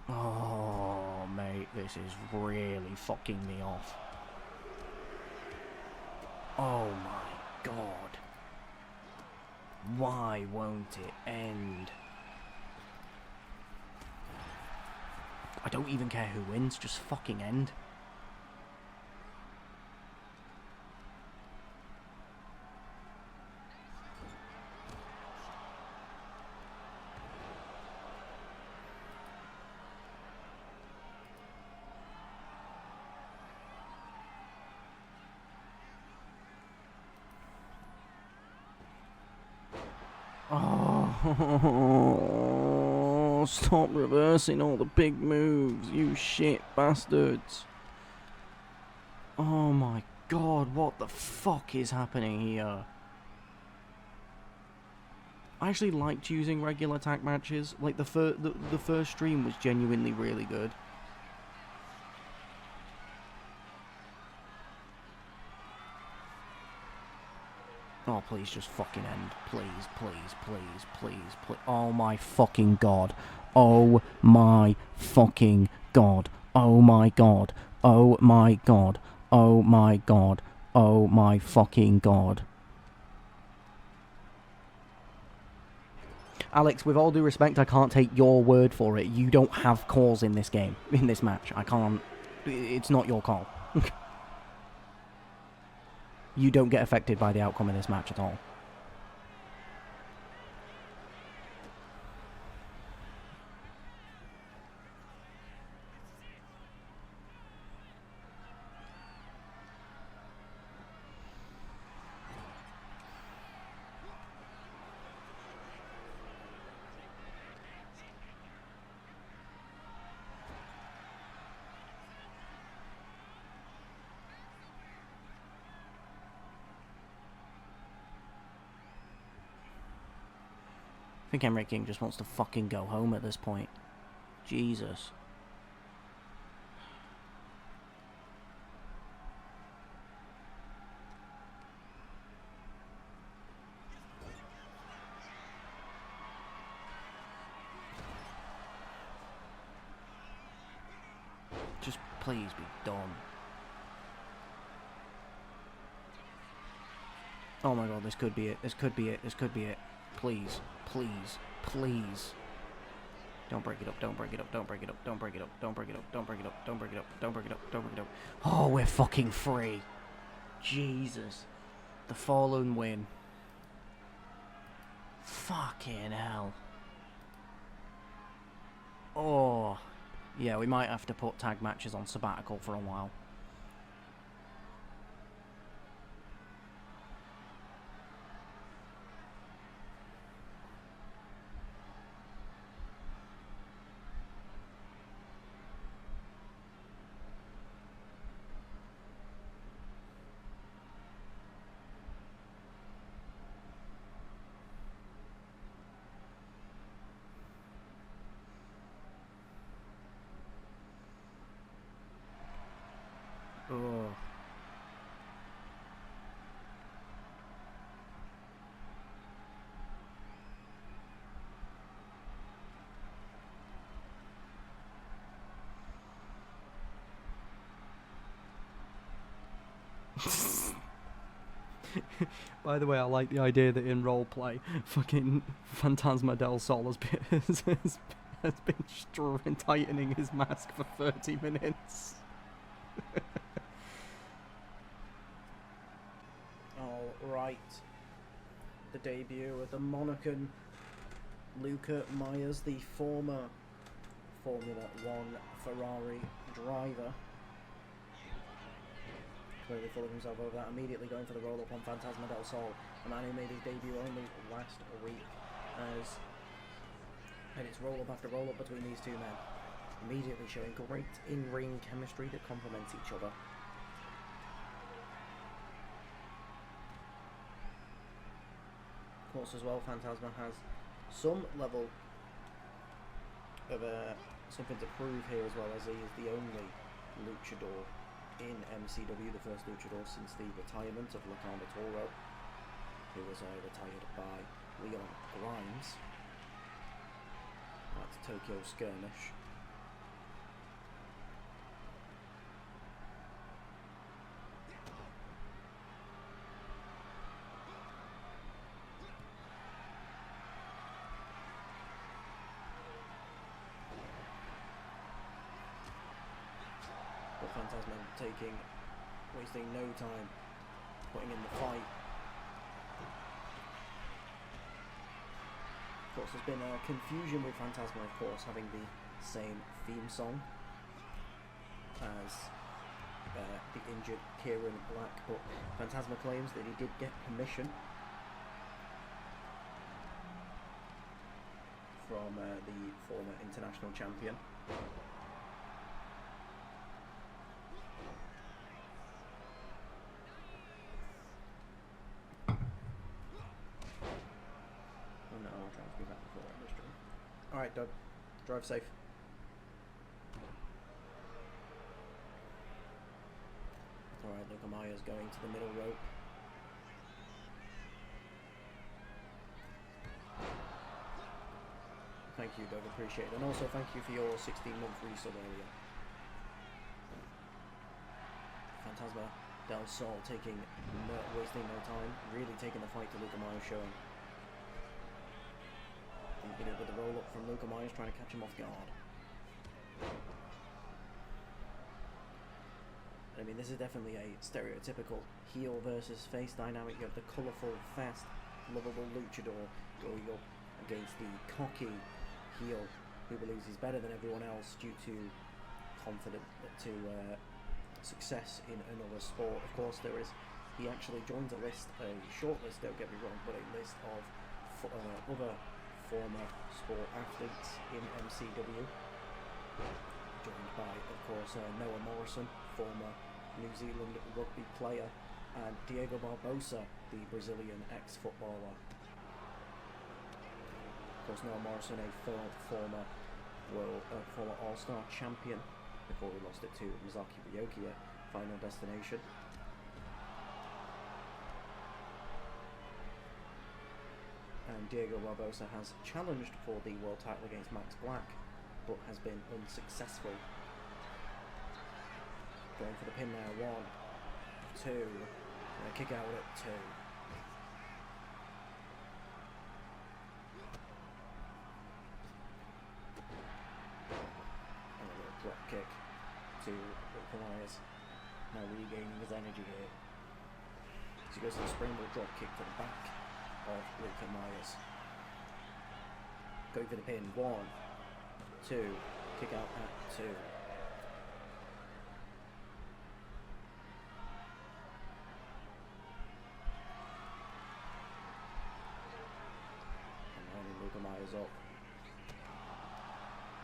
Oh, mate, this is really fucking me off. Oh, my God. Why won't it end? I don't even care who wins, just fucking end. Oh, stop reversing all the big moves, you shit bastards. Oh my god, what the fuck is happening here? I actually liked using regular tag matches. Like, the first stream was genuinely really good. Oh, please just fucking end. Please, please, please, please, please. Oh my fucking god. Oh my fucking god. Oh my god. Oh my god. Oh my god. Oh my fucking god. Alex, with all due respect, I can't take your word for it. You don't have calls in this game, in this match. I can't. It's not your call. You don't get affected by the outcome of this match at all. I think Henry King just wants to fucking go home at this point. Jesus. Just please be done. Oh my god, this could be it. This could be it. This could be it. Please. Please. Please. Don't break it up. Don't break it up. Don't break it up. Don't break it up. Don't break it up. Don't break it up. Don't break it up. Don't break it up. Don't break it up. Oh, we're fucking free. Jesus. The fallen win. Fucking hell. Oh. Yeah, we might have to put tag matches on sabbatical for a while. By the way, I like the idea that in roleplay, fucking Phantasma del Sol has been tightening his mask for 30 minutes. All right. The debut of the Monacan Luca Myers, the former Formula One Ferrari driver. Clearly full of himself over that, immediately going for the roll-up on Phantasma del Sol, a man who made his debut only last week, and it's roll-up after roll-up between these two men, immediately showing great in-ring chemistry that complements each other. Of course, as well, Phantasma has some level of something to prove here, as well, as he is the only luchador in MCW, the first luchador since the retirement of Lacana Toro, who was retired by Leon Grimes at Tokyo Skirmish. But Phantasma wasting no time, putting in the fight. Of course, there's been confusion with Phantasma, of course, having the same theme song as the injured Kieran Black, but Phantasma claims that he did get permission from the former international champion. Alright, Doug. Drive safe. Alright, Luca Myers going to the middle rope. Thank you, Doug. Appreciate it. And also thank you for your 16-month resub earlier. Phantasma del Sol wasting no time. Really taking the fight to Luca Myers, showing. With the roll-up from Luca Myers, trying to catch him off guard. I mean, this is definitely a stereotypical heel versus face dynamic. You have the colourful, fast, lovable luchador going up against the cocky heel who believes he's better than everyone else due to success in another sport. Of course, he actually joins a short list, don't get me wrong, but a list of other former sport athletes in MCW, joined by, of course, Noah Morrison, former New Zealand rugby player, and Diego Barbosa, the Brazilian ex-footballer. Of course, Noah Morrison, a former All-Star champion before he lost it to Masaki Ryoki at Final Destination. And Diego Barbosa has challenged for the world title against Max Black, but has been unsuccessful. Going for the pin now, 1, 2, and a kick out at 2. And a little drop kick to Myers, now regaining his energy here. So he goes to the springboard drop kick to the back of Luca Myers. Going for the pin, 1, 2, kick out at 2. And lining Luca Myers up.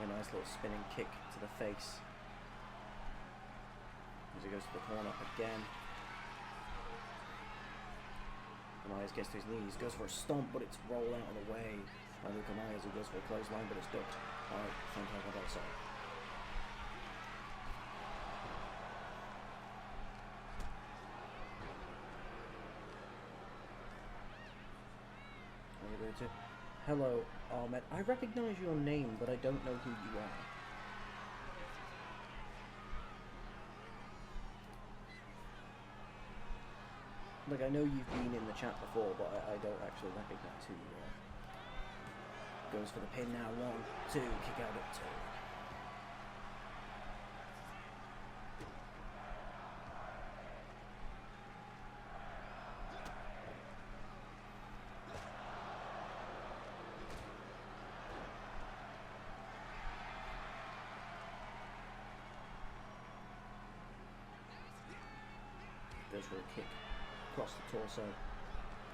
A nice little spinning kick to the face. As he goes to the corner again. Myers gets to his knees, goes for a stomp, but it's rolled out of the way by Luca Myers, who goes for a clothesline, but it's ducked by Phantasma del Sol. Hello, Ahmed. I recognise your name, but I don't know who you are. Like, I know you've been in the chat before, but I don't actually recognise who you are. Goes for the pin now. 1, 2, kick out at 2. Goes for a kick across the torso.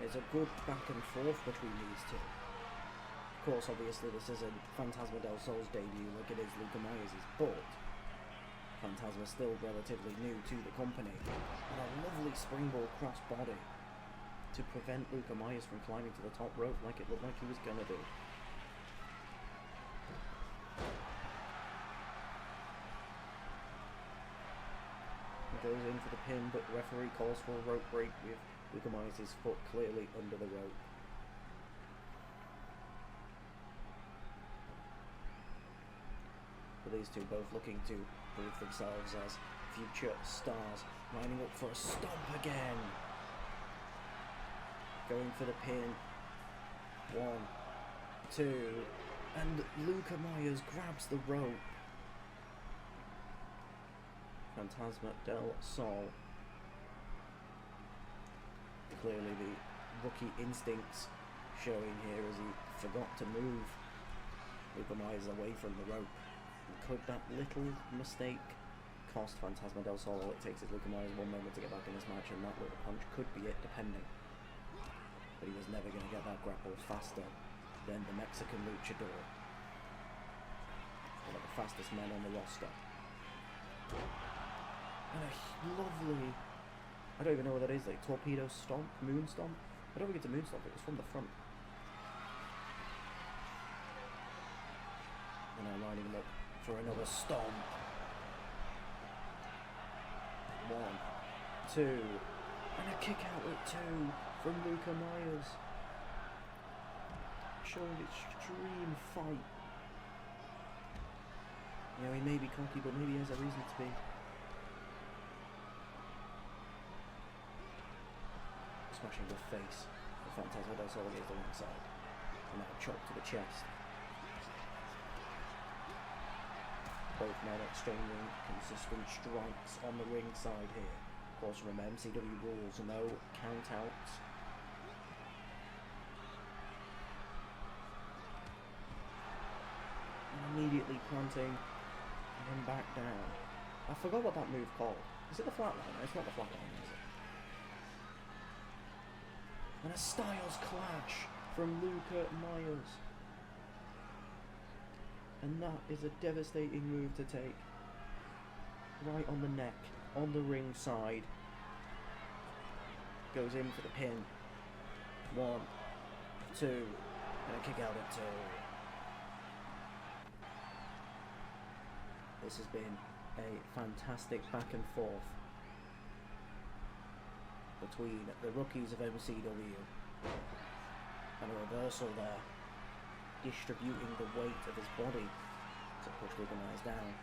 There's a good back and forth between these two. Of course, obviously, this isn't Fantasma del Sol's debut like it is Luca Myers', but Fantasma's still relatively new to the company. And a lovely springboard cross body to prevent Luca Myers from climbing to the top rope like it looked like he was gonna do. Goes in for the pin, but the referee calls for a rope break with Luca Myers' foot clearly under the rope. But these two both looking to prove themselves as future stars, lining up for a stomp again. Going for the pin. 1, 2, and Luca Myers grabs the rope. Fantasma del Sol. Clearly the rookie instincts showing here as he forgot to move Luca Myers away from the rope. And could that little mistake cost Fantasma del Sol? All it takes is Luca Myers 1 moment to get back in this match, and that little punch could be it, depending. But he was never going to get that grapple faster than the Mexican luchador. One of the fastest men on the roster. And a lovely, I don't even know what that is, like torpedo stomp, moon stomp? I don't think it's a moon stomp, it was from the front. And now lining him up for another stomp. 1, 2, and a kick out at 2 from Luca Myers. Showing extreme fight. You know, he may be cocky, but maybe he has a reason to be. Smashing the face of Fantasma del Sol against the wrong side. And now a chop to the chest. Both men exchanging consistent strikes on the ring side here. Of course, remember MCW rules, no countouts. Immediately planting and then back down. I forgot what that move called. Is it the flatliner? It's not the flatliner, is it? And a Styles clash from Luca Myers. And that is a devastating move to take. Right on the neck, on the ring side. Goes in for the pin. 1, 2, and a kick out at 2. This has been a fantastic back and forth between the rookies of MCW, and a reversal there, distributing the weight of his body to push Luca Myers down.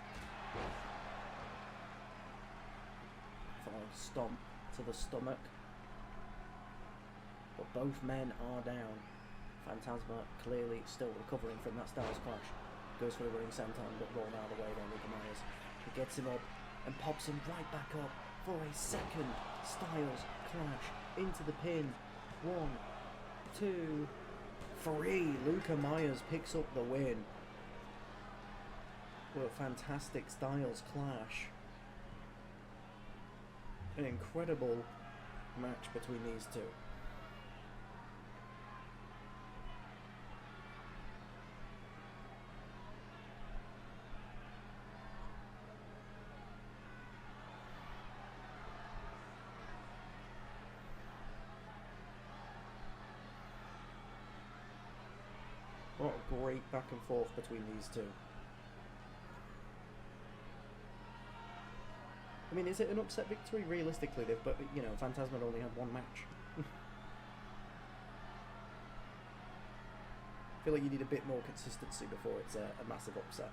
Following stomp to the stomach, but both men are down. Phantasma clearly still recovering from that Styles clash. Goes for the ring senton, but rolled out of the way by Luca Myers. He gets him up and pops him right back up for a second Styles clash into the pin. 1, 2, 3. Luca Myers picks up the win. What a fantastic Styles clash. An incredible match between these two. What a great back and forth between these two. I mean, is it an upset victory? Realistically, but you know, Phantasma only had one match. I feel like you need a bit more consistency before it's a massive upset.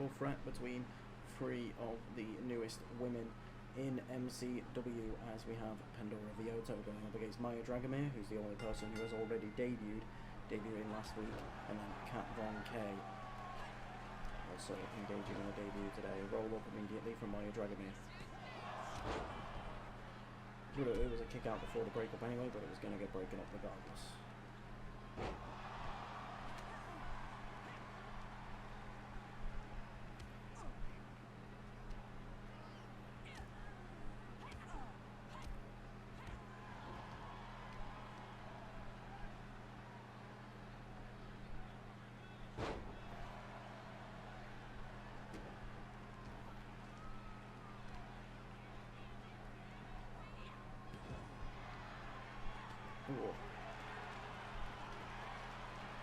triple threat between three of the newest women in MCW, as we have Pandora Vioto going up against Maya Dragomir, who's the only person who has already debuting last week, and then Kat Von K also engaging in a debut today. Roll up immediately from Maya Dragomir. It was a kick out before the breakup anyway, but it was going to get broken up regardless.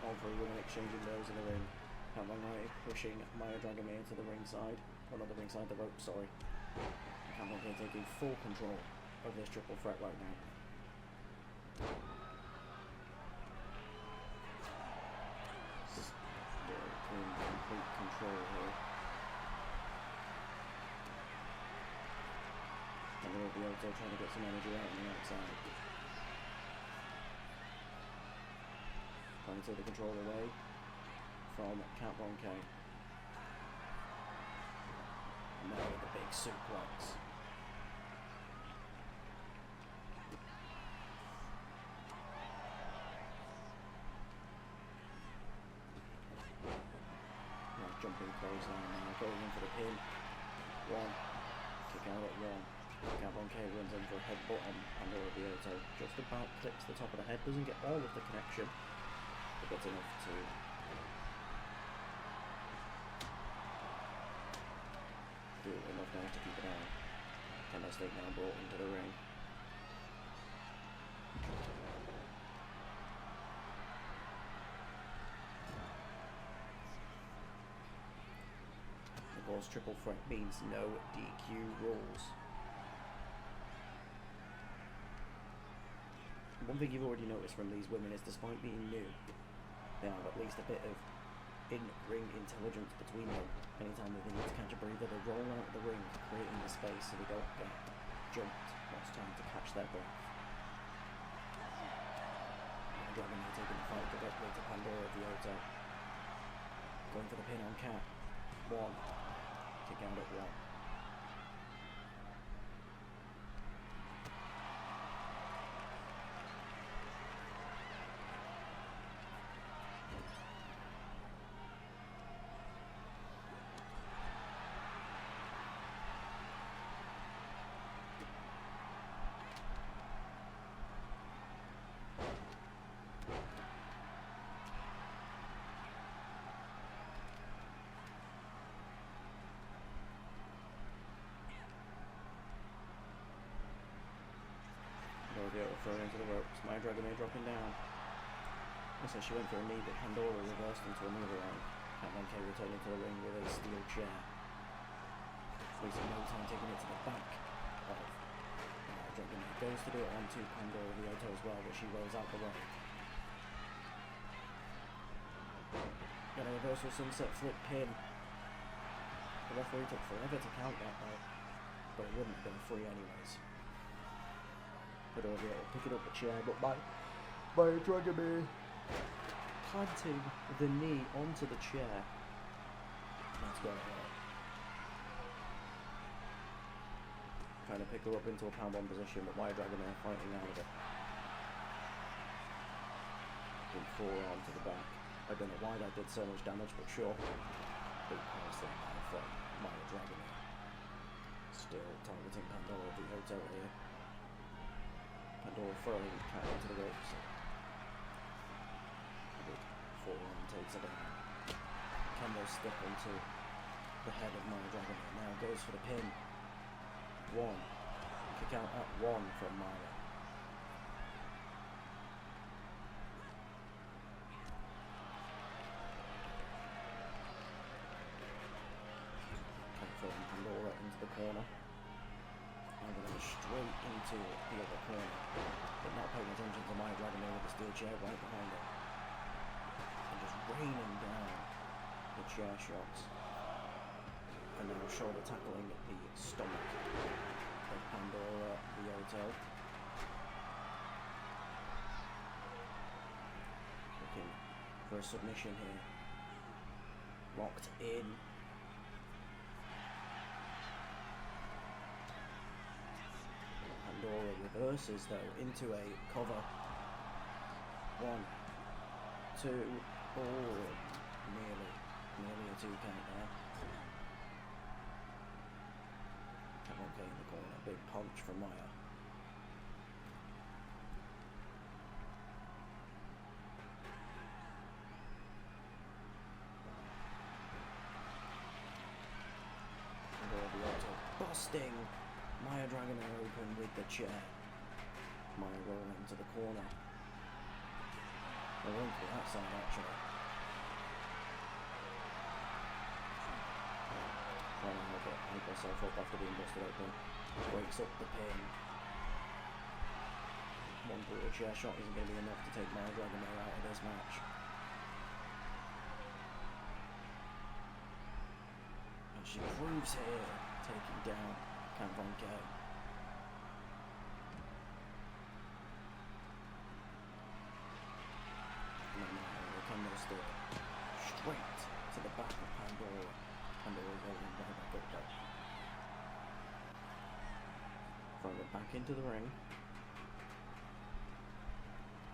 All three women exchanging blows in the ring. Kat Von K pushing Maya Dragomir to the ringside. Or not the ringside, the rope, sorry. Kat Von K taking full control of this triple threat right now. Still in complete control here. And they'll be also trying to get some energy out on the outside. Trying to take the control away from Kat Von K. And now with the big suplex. Now jumping clothesline now, going in for the pin. One. Kick out at one. Kat Von K runs in for a headbutt on Pandora Vioto. Just about clips the top of the head, doesn't get all of the connection. But that's enough to do enough damage to keep it down. Kendo Stick now brought into the ring. Of course, triple threat means no DQ rules. One thing you've already noticed from these women is, despite being new, they have at least a bit of in-ring intelligence between them. Anytime that they need to catch a breather, they roll out of the ring, creating the space so they don't get jumped when it's time to catch their breath. Dragomir taking the fight directly to Pandora Vioto. Going for the pin on Kat. One. Kick out at one. Thrown into the ropes. Maya Dragomir dropping down. So she went for a knee, but Pandora reversed into a knee line. Kat Von K returning to the ring with a steel chair. Wasting no time taking it to the back of Maya Dragomir. Goes to do it onto Pandora Vioto as well, but she rolls out the way. Got a reversal sunset flip pin. The referee took forever to count that though, but it wouldn't have been free anyways. But over here, pick it up the chair, but by Dragomir planting the knee onto the chair. That's going to hurt. Trying to pick her up into a pound one position, but Maya Dragomir fighting out of it. Big forearm to the back. I don't know why that did so much damage, but sure. Big power thing from Maya Dragomir. Still targeting Pandora Vioto here. Pandora throwing Kat into the ropes. Big forearm takes it down. Kendo Stick onto the head of Maya Dragomir. Now goes for the pin. One. Kick out at one from Maya. Throwing Pandora into the corner. And going straight into the other corner, but not paying attention to Maya Dragomir with the steel chair right behind it. And just raining down the chair shots. And now shoulder tackling the stomach of Pandora Vioto. Looking for a submission here. Locked in. Pandora reverses though into a cover. 1, 2, oh, nearly a 2 count there. Okay, in the corner, big punch from Maya. Busting Maya dragging her open with the chair. Maya rolling to the corner. I went for that side actually. Trying to help herself up after being busted open. Breaks up the pin. One brutal chair shot isn't going to be enough to take Maya Dragomir out of this match. And she proves here, taking down Cam Von K. The kendo stick straight to the back of Pandora. Pandora rolling right back up though. Throwing it back into the ring.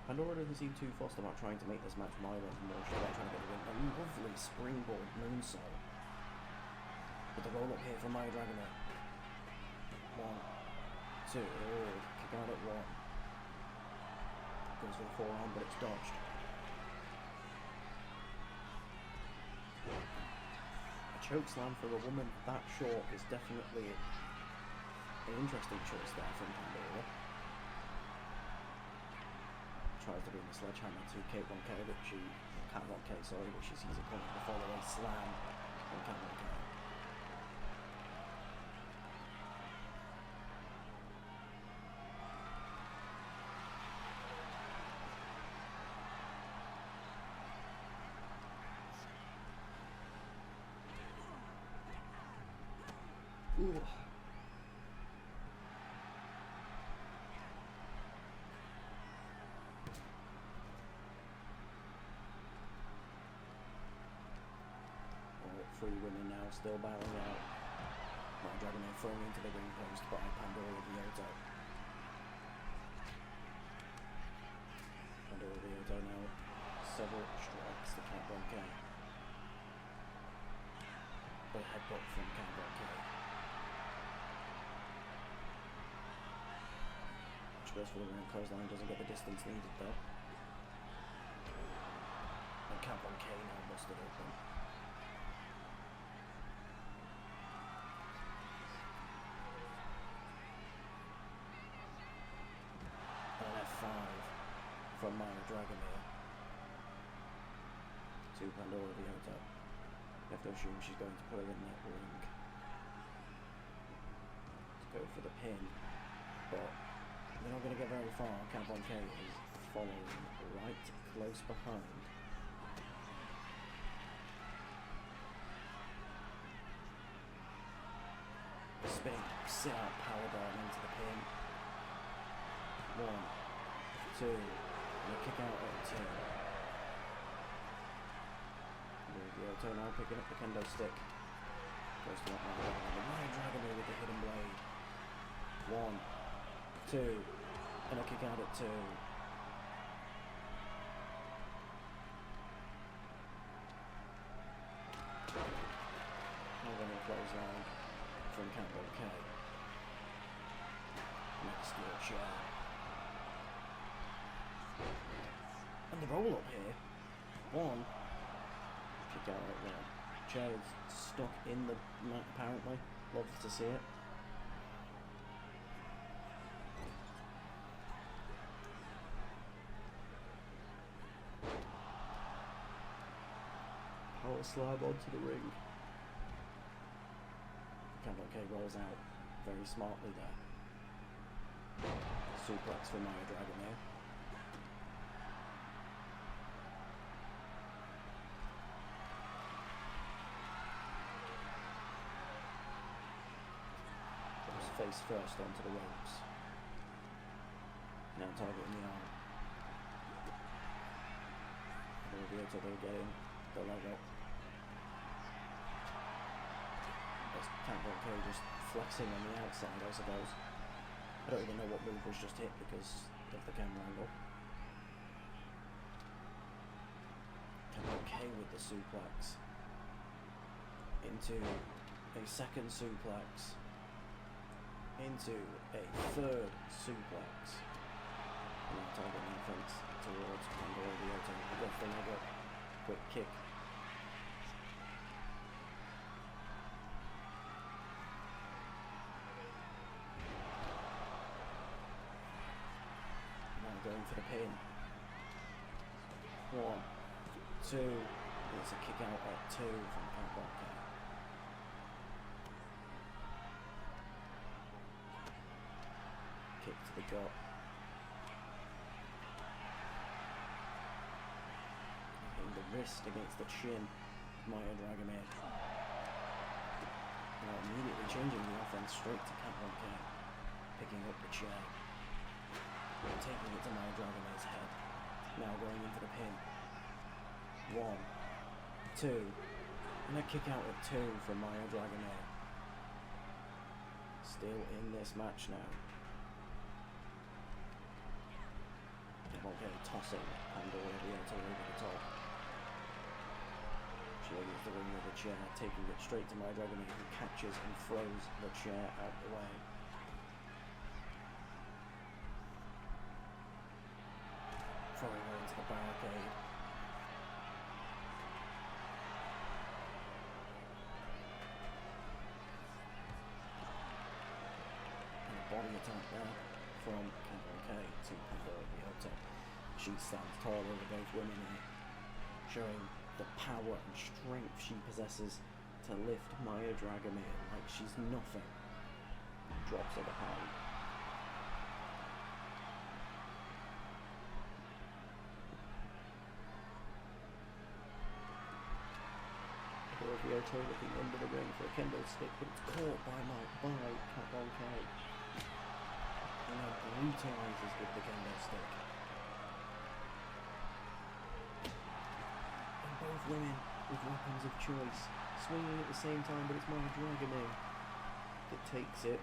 Pandora doesn't seem too fussed about trying to make this match violent, more she's about trying to get the win. A lovely springboard moonsault. With the roll up here from Maya Dragomir. 1, 2, oh, kick out at 1. Goes for the forearm, but it's dodged. A chokeslam for a woman that short is definitely an interesting choice there from Pandora. Tries to bring the sledgehammer to Kate Von K, but Cat Von K, sorry, but she sees it coming to follow a slam from Cat Von K. Ooh. Free women now, still battling out. Maya Dragomir thrown into the ring post by Pandora Vioto. Pandora Vioto now several strikes to Cat Von K. The headbutt from Cat Von K. Which goes for the ring clothesline, doesn't get the distance needed though. And Cat Von K now busted open. From Maya Dragomir to Pandora Vioto. You have to assume she's going to put her in that ring to go for the pin, but they're not going to get very far. Cat Von K is following right close behind. Spinning sit-out powerbomb into the pin. 1, 2, and a kick out at 2. Vioto now picking up the kendo stick. Goes to Maya Dragomir with the hidden blade. 1, 2, and a kick out at 2. And then a clothesline from Cat Von K. Next to a chair. And the roll up here. 1. Kick out at 1. Chair is stuck in the mat apparently. Love to see it. Power slab onto the ring. Cat Von K rolls out very smartly there. Suplex for Maya Dragomir. face first onto the ropes. Now targeting the arm. Ryoto though getting the leg up. That's K just flexing on the outside, I suppose. I don't even know what move was just hit because of the camera angle. K with the suplex. Into a second suplex. Into a third suplex. Now targeting offense towards Ryoto. Go for the leg up. Quick kick. Now going for the pin. 1, 2. There's a kick out at 2 from K. Kick to the gut. The wrist against the chin, Maya Dragomir. Now immediately changing the offense straight to K. Picking up the chair. Taking it to Maya Dragomir's head. Now going into the pin. 1, 2. And a kick out at 2 from Maya Dragomir. Still in this match now. Tossing Ryoto over the top. She leaves the ring with the chair, taking it straight to Maya Dragomir, who catches and throws the chair out the way. Throwing her into the barricade. And a body attack there from K to Ryoto. She stands tall over both women here, showing the power and strength she possesses to lift Maya Dragomir like she's nothing. Drops her behind. Ryoto looking under the ring for a kendo stick, but it's caught by K. And now brutalizes with the kendo stick. Both women with weapons of choice, swinging at the same time, but it's Maya Dragomir that takes it.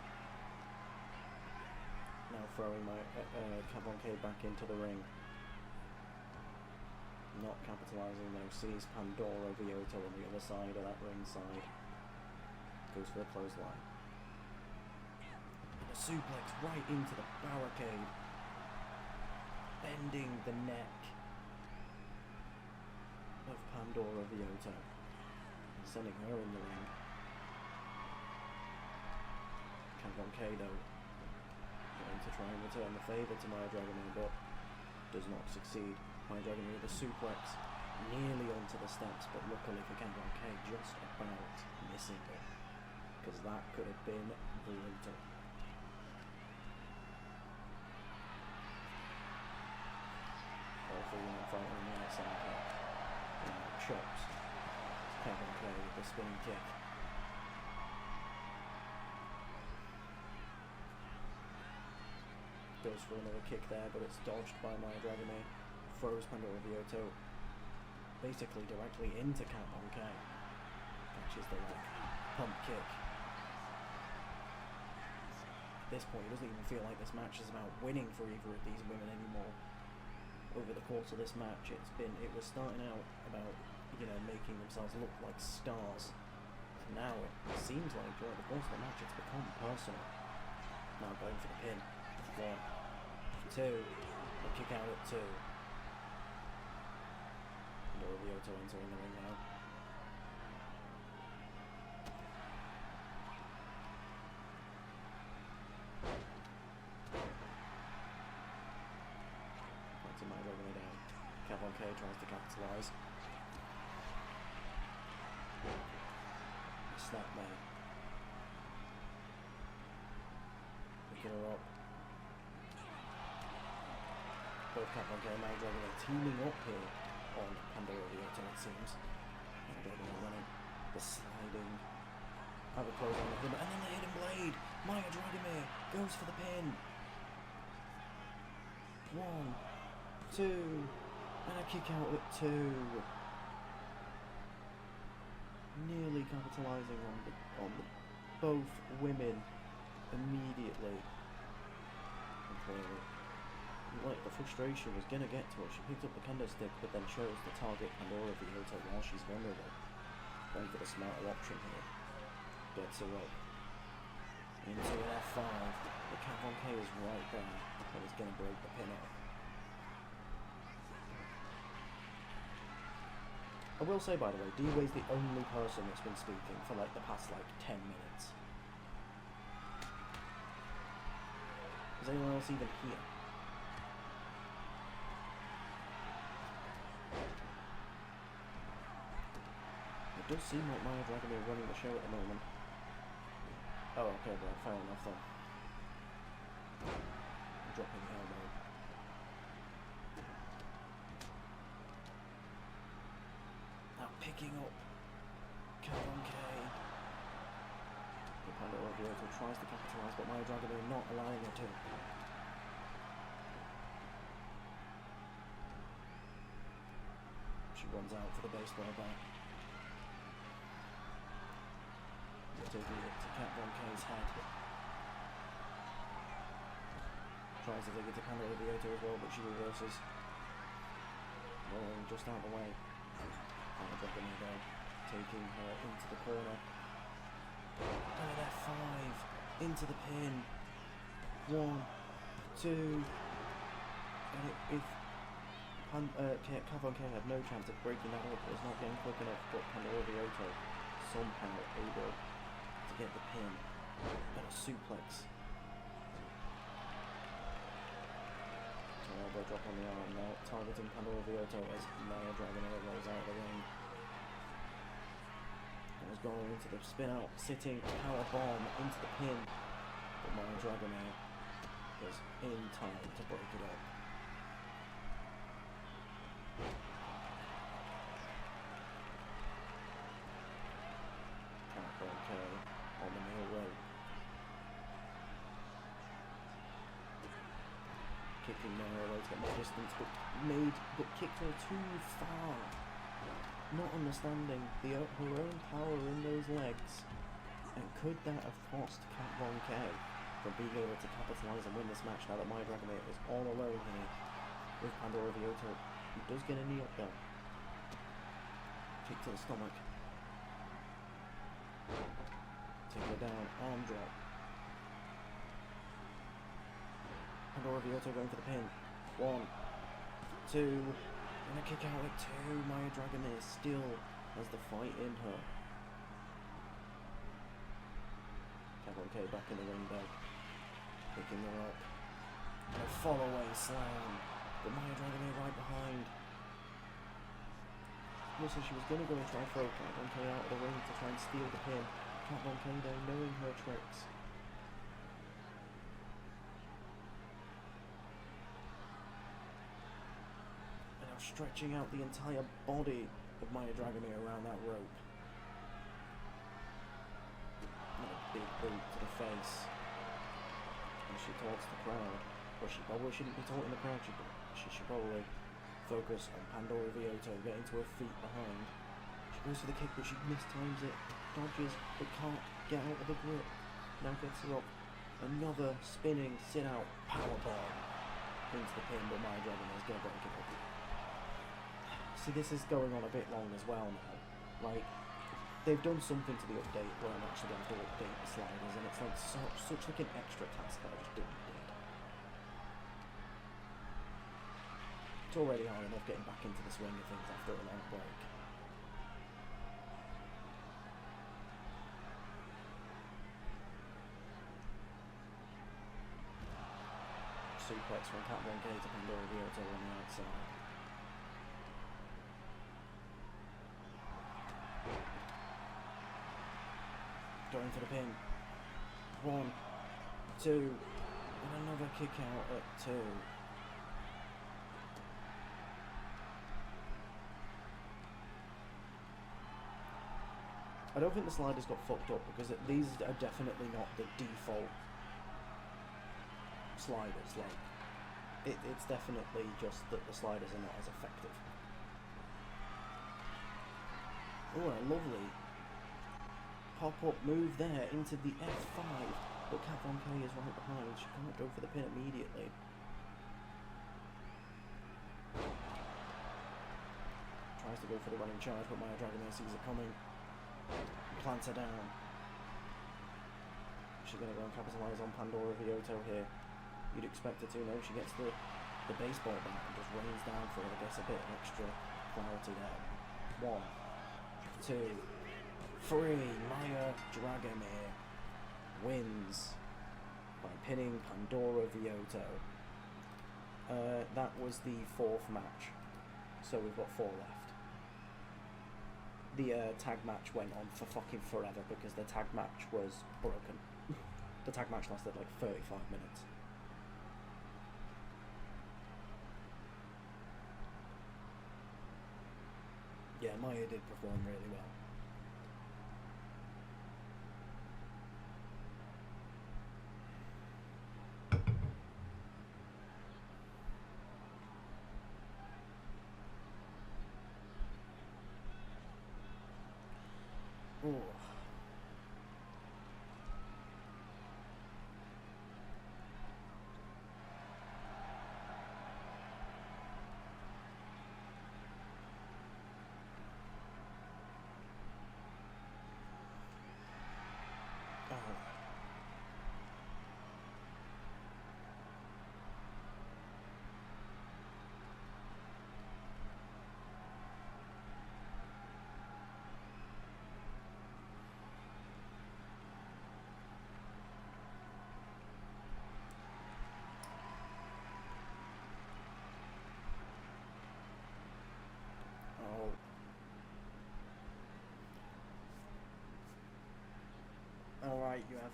Now throwing K back into the ring. Not capitalising though, sees Ryoto on the other side of that ring side. Goes for a clothesline. And a suplex right into the barricade. Bending the neck of Ryoto and sending her in the ring. K though going to try and return the favour to Maya Dragomir, but does not succeed. Maya Dragomir with a suplex nearly onto the steps, but luckily for K, just about missing it, because that could have been brutal. All three women fighting on the outside here. Chops. K with the spinning kick. Goes for another kick there, but it's dodged by Maya Dragomir. Throws Ryoto basically directly into K. Catches the leg. Pump kick. At this point, it doesn't even feel like this match is about winning for either of these women anymore. Over the course of this match, it was starting out about, making themselves look like stars. Now it seems like during the course of the match it's become personal. Now going for the pin. 1, 2, a kick out at 2. Ryoto entering the ring now. Pointing Maya Dragomir down. K tries to capitalise. Snap there. Picking her up. Both K and Maya Dragomir teaming up here on Ryoto, it seems. Maya Dragomir running. The sliding. Have a close on the him, and then the hidden blade. Maya Dragomir goes for the pin. 1, 2, and a kick out at 2. Nearly capitalising on both women immediately. And clearly, like the frustration was gonna get to her. She picked up the kendo stick, but then chose to target Pandora Viota while she's vulnerable. Going for the smarter option here. Gets her up. Into an F5. The Cat Von K is right there, and is gonna break the pin up. I will say, by the way, D-Way's the only person that's been speaking for like the past 10 minutes. Is anyone else even here? It does seem like Maya Dragomir running the show at the moment. Oh, okay, well, fair enough then. Dropping the elbow. Now picking up Cat Von K. The Pandora Viota tries to capitalise, but Maya Dragomir not allowing her to. She runs out for the baseball bat. Taking it to Cat Von K's head. Tries to take it to Pandora Viota as well, but she reverses. Rolling just out of the way. Maya Dragomir though, taking her into the corner. And an F5 into the pin. 1, 2. And if Cat Von K had no chance of breaking that up, it was not getting quick enough, but Pandora Viota somehow able to get the pin and a suplex. So elbow drop on the arm now, targeting Pandora Viota as Maya Dragomir rolls out of the ring. And is going into the spin out, sitting power bomb into the pin, but Maya Dragomir is in time to break it up. Cat Von K on the middle rope. Kicking Maya away to get more distance, but kicked her too far. Not understanding her own power in those legs. And could that have cost Cat Von K from being able to capitalise and win this match now that Maya Dragomir is all alone here with Pandora Viota, who does get a knee up though. Kick to the stomach. Take her down, arm drop. Pandora Viota going for the pin. 1, 2, and a kick out at 2. Maya Dragomir still has the fight in her. Cat Von K back in the ring though. Picking her up. And a fall-away slam. But Maya Dragomir right behind. Also, she was going to go and try and throw Cat Von K out of the ring to try and steal the pin. Cat Von K though, knowing her tricks. And now stretching out the entire body of Maya Dragomir around that rope. And a big boot to the face. And she taunts the crowd. Well, she probably shouldn't be taunting the crowd, she should probably focus on Pandora Viota, getting to her feet behind. She goes for the kick, but she mistimes it, dodges, but can't get out of the grip. Now gets her up. Another spinning sit-out powerbomb into the pin, but Maya Dragomir is going to break it up. See, this is going on a bit long as well now. Like, they've done something to the update where I'm actually going to update the sliders, and it's like such like an extra task that I just didn't need. It's already hard enough getting back into the swing of things after a long break. Suplex from Cat Von K to Pandora Viota on the outside. Going for the pin. 1, 2, and another kick out at 2. I don't think the sliders got fucked up because these are definitely not the default sliders. Like, it's definitely just that the sliders are not as effective. Oh, a lovely pop-up move there into the F5, but Kat Von K is right behind. She can't go for the pin immediately. Tries to go for the running charge, but Maya Dragonair sees it coming. Plants her down. She's going to go and capitalise on Pandora Vioto here. You'd expect her to. No, she gets the baseball bat and just rains down for her. I guess a bit of extra clarity there. 1, 2, 3. Maya Dragonair wins by pinning Pandora Vioto. That was the 4th match, so we've got 4 left. The tag match went on for fucking forever because the tag match was broken. The tag match lasted like 35 minutes. Yeah, Maya did perform really well. Ooh. Alright, you have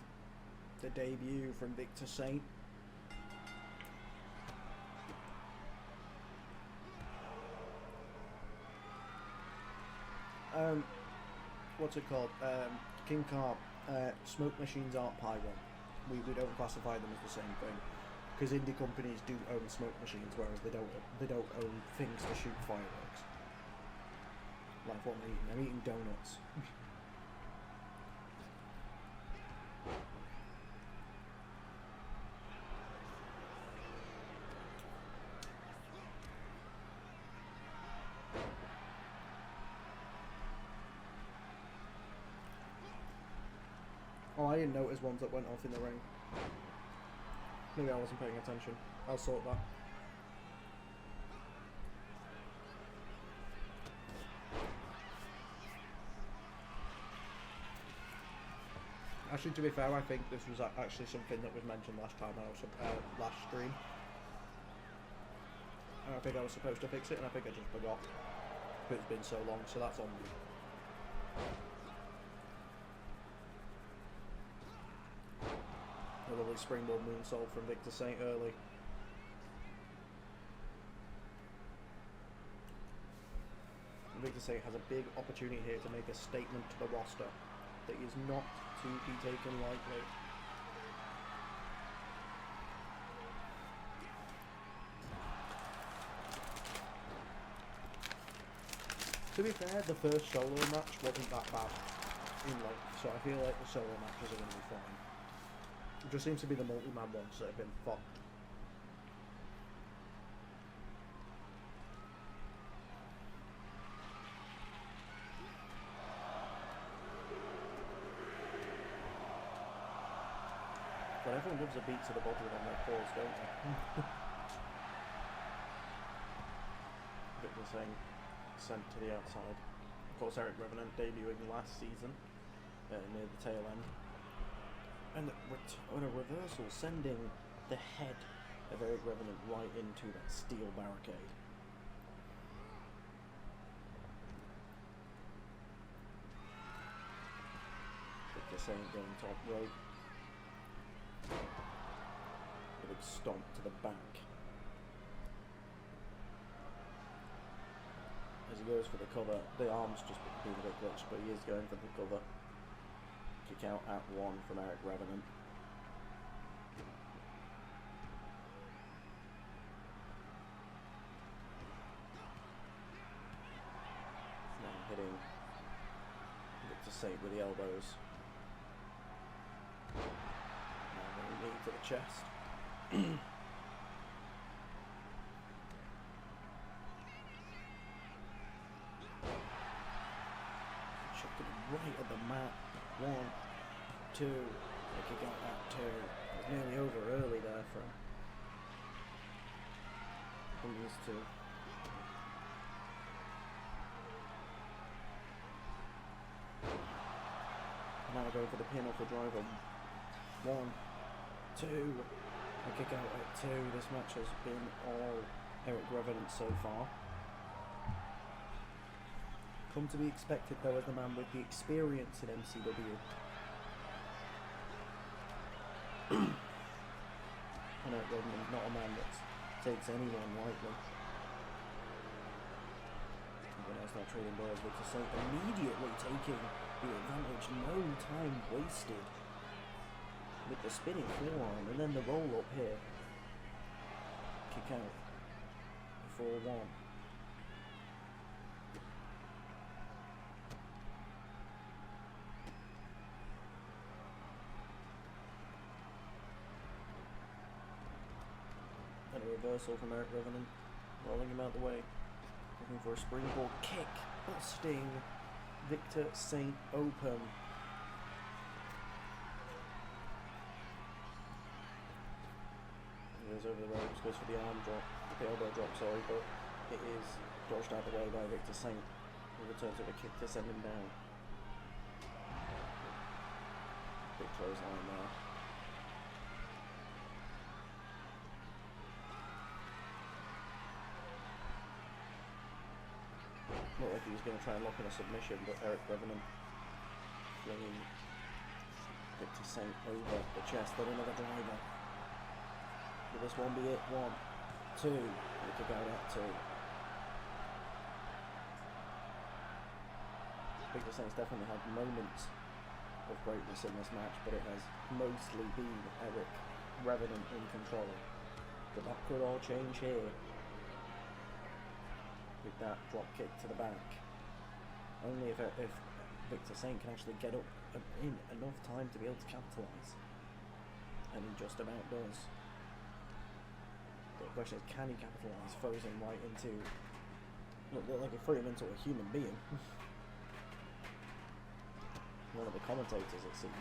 the debut from Victor Saint. What's it called? King Carp, smoke machines aren't pyro. We don't classify them as the same thing. Because indie companies do own smoke machines, whereas they don't own things to shoot fireworks. Like what I'm eating. I'm eating donuts. Oh, I didn't notice ones that went off in the ring. Maybe I wasn't paying attention. I'll sort that. Actually, to be fair, I think this was actually something that was mentioned last time I was last stream. And I think I was supposed to fix it, and I think I just forgot. But it's been so long, so that's on me. A lovely springboard moonsault from Victor Saint early. Victor Saint has a big opportunity here to make a statement to the roster that is not to be taken lightly. To be fair, the first solo match wasn't that bad in length, so I feel like the solo matches are going to be fine. It just seems to be the multi-man ones that have been fucked. But everyone loves a beat to the body on their calls, don't they? Victor Saint sent to the outside. Of course, Eric Revenant debuting last season near the tail end. And a reversal, sending the head of Eric Revenant right into that steel barricade. Victor Saint going top rope. A big stomp to the back. as he goes for the cover. The arm's just being a bit glitched, but he is going for the cover. Kick out at 1 from Eric Revenant. Now hitting Victor Saint with the elbows. Now hitting knee to the chest. Right at the mat. 1, 2. They kick out at 2. It was nearly over early there for these two. Now go for the pin off the driver. 1, 2. They kick out at 2. This match has been all Eric Revenant so far. Come to be expected though as the man with the experience in MCW. And Eric Revenant is not a man that takes anyone lightly. But now start trading balls with the Saint immediately taking the advantage, no time wasted with the spinning forearm and then the roll up here. Kick out for 1. And a reversal from Eric Revenant, rolling him out the way, looking for a springboard kick, busting Victor Saint open. He goes over the ropes, goes for the arm drop, the elbow drop, sorry, but it is dodged out the way by Victor Saint, who returns with a kick to send him down. Big clothesline there. Looked like he was going to try and lock in a submission, but Eric Revenant flinging Victor Saint over the chest, then another driver. Will this one be it? 1, 2. We kick out at 2. Victor Saint's definitely had moments of greatness in this match, but it has mostly been Eric Revenant in control. But that could all change here with that drop kick to the back. Only if Victor Saint can actually get up in enough time to be able to capitalise. And he just about does. But the question is, can he capitalise? Throws him right into... Look like he threw him into a human being. One of the commentators, it seems.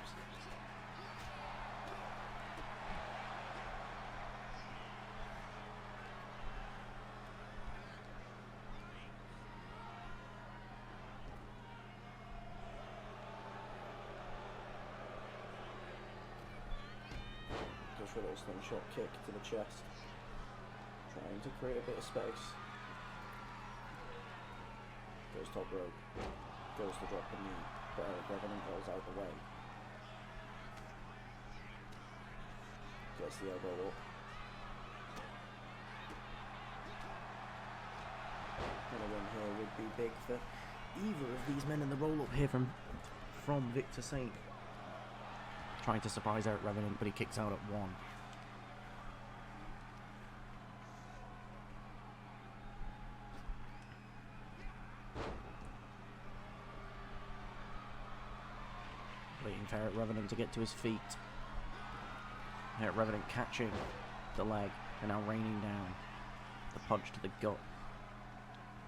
For a little slingshot kick to the chest, trying to create a bit of space. Goes top rope, goes to drop the knee, but Eric Revenant goes out the way. Gets the elbow up. And a win here would be big for either of these men in the roll up here from Victor Saint. Trying to surprise Eric Revenant, but he kicks out at 1. Waiting for Eric Revenant to get to his feet. Eric Revenant catching the leg and now raining down. The punch to the gut.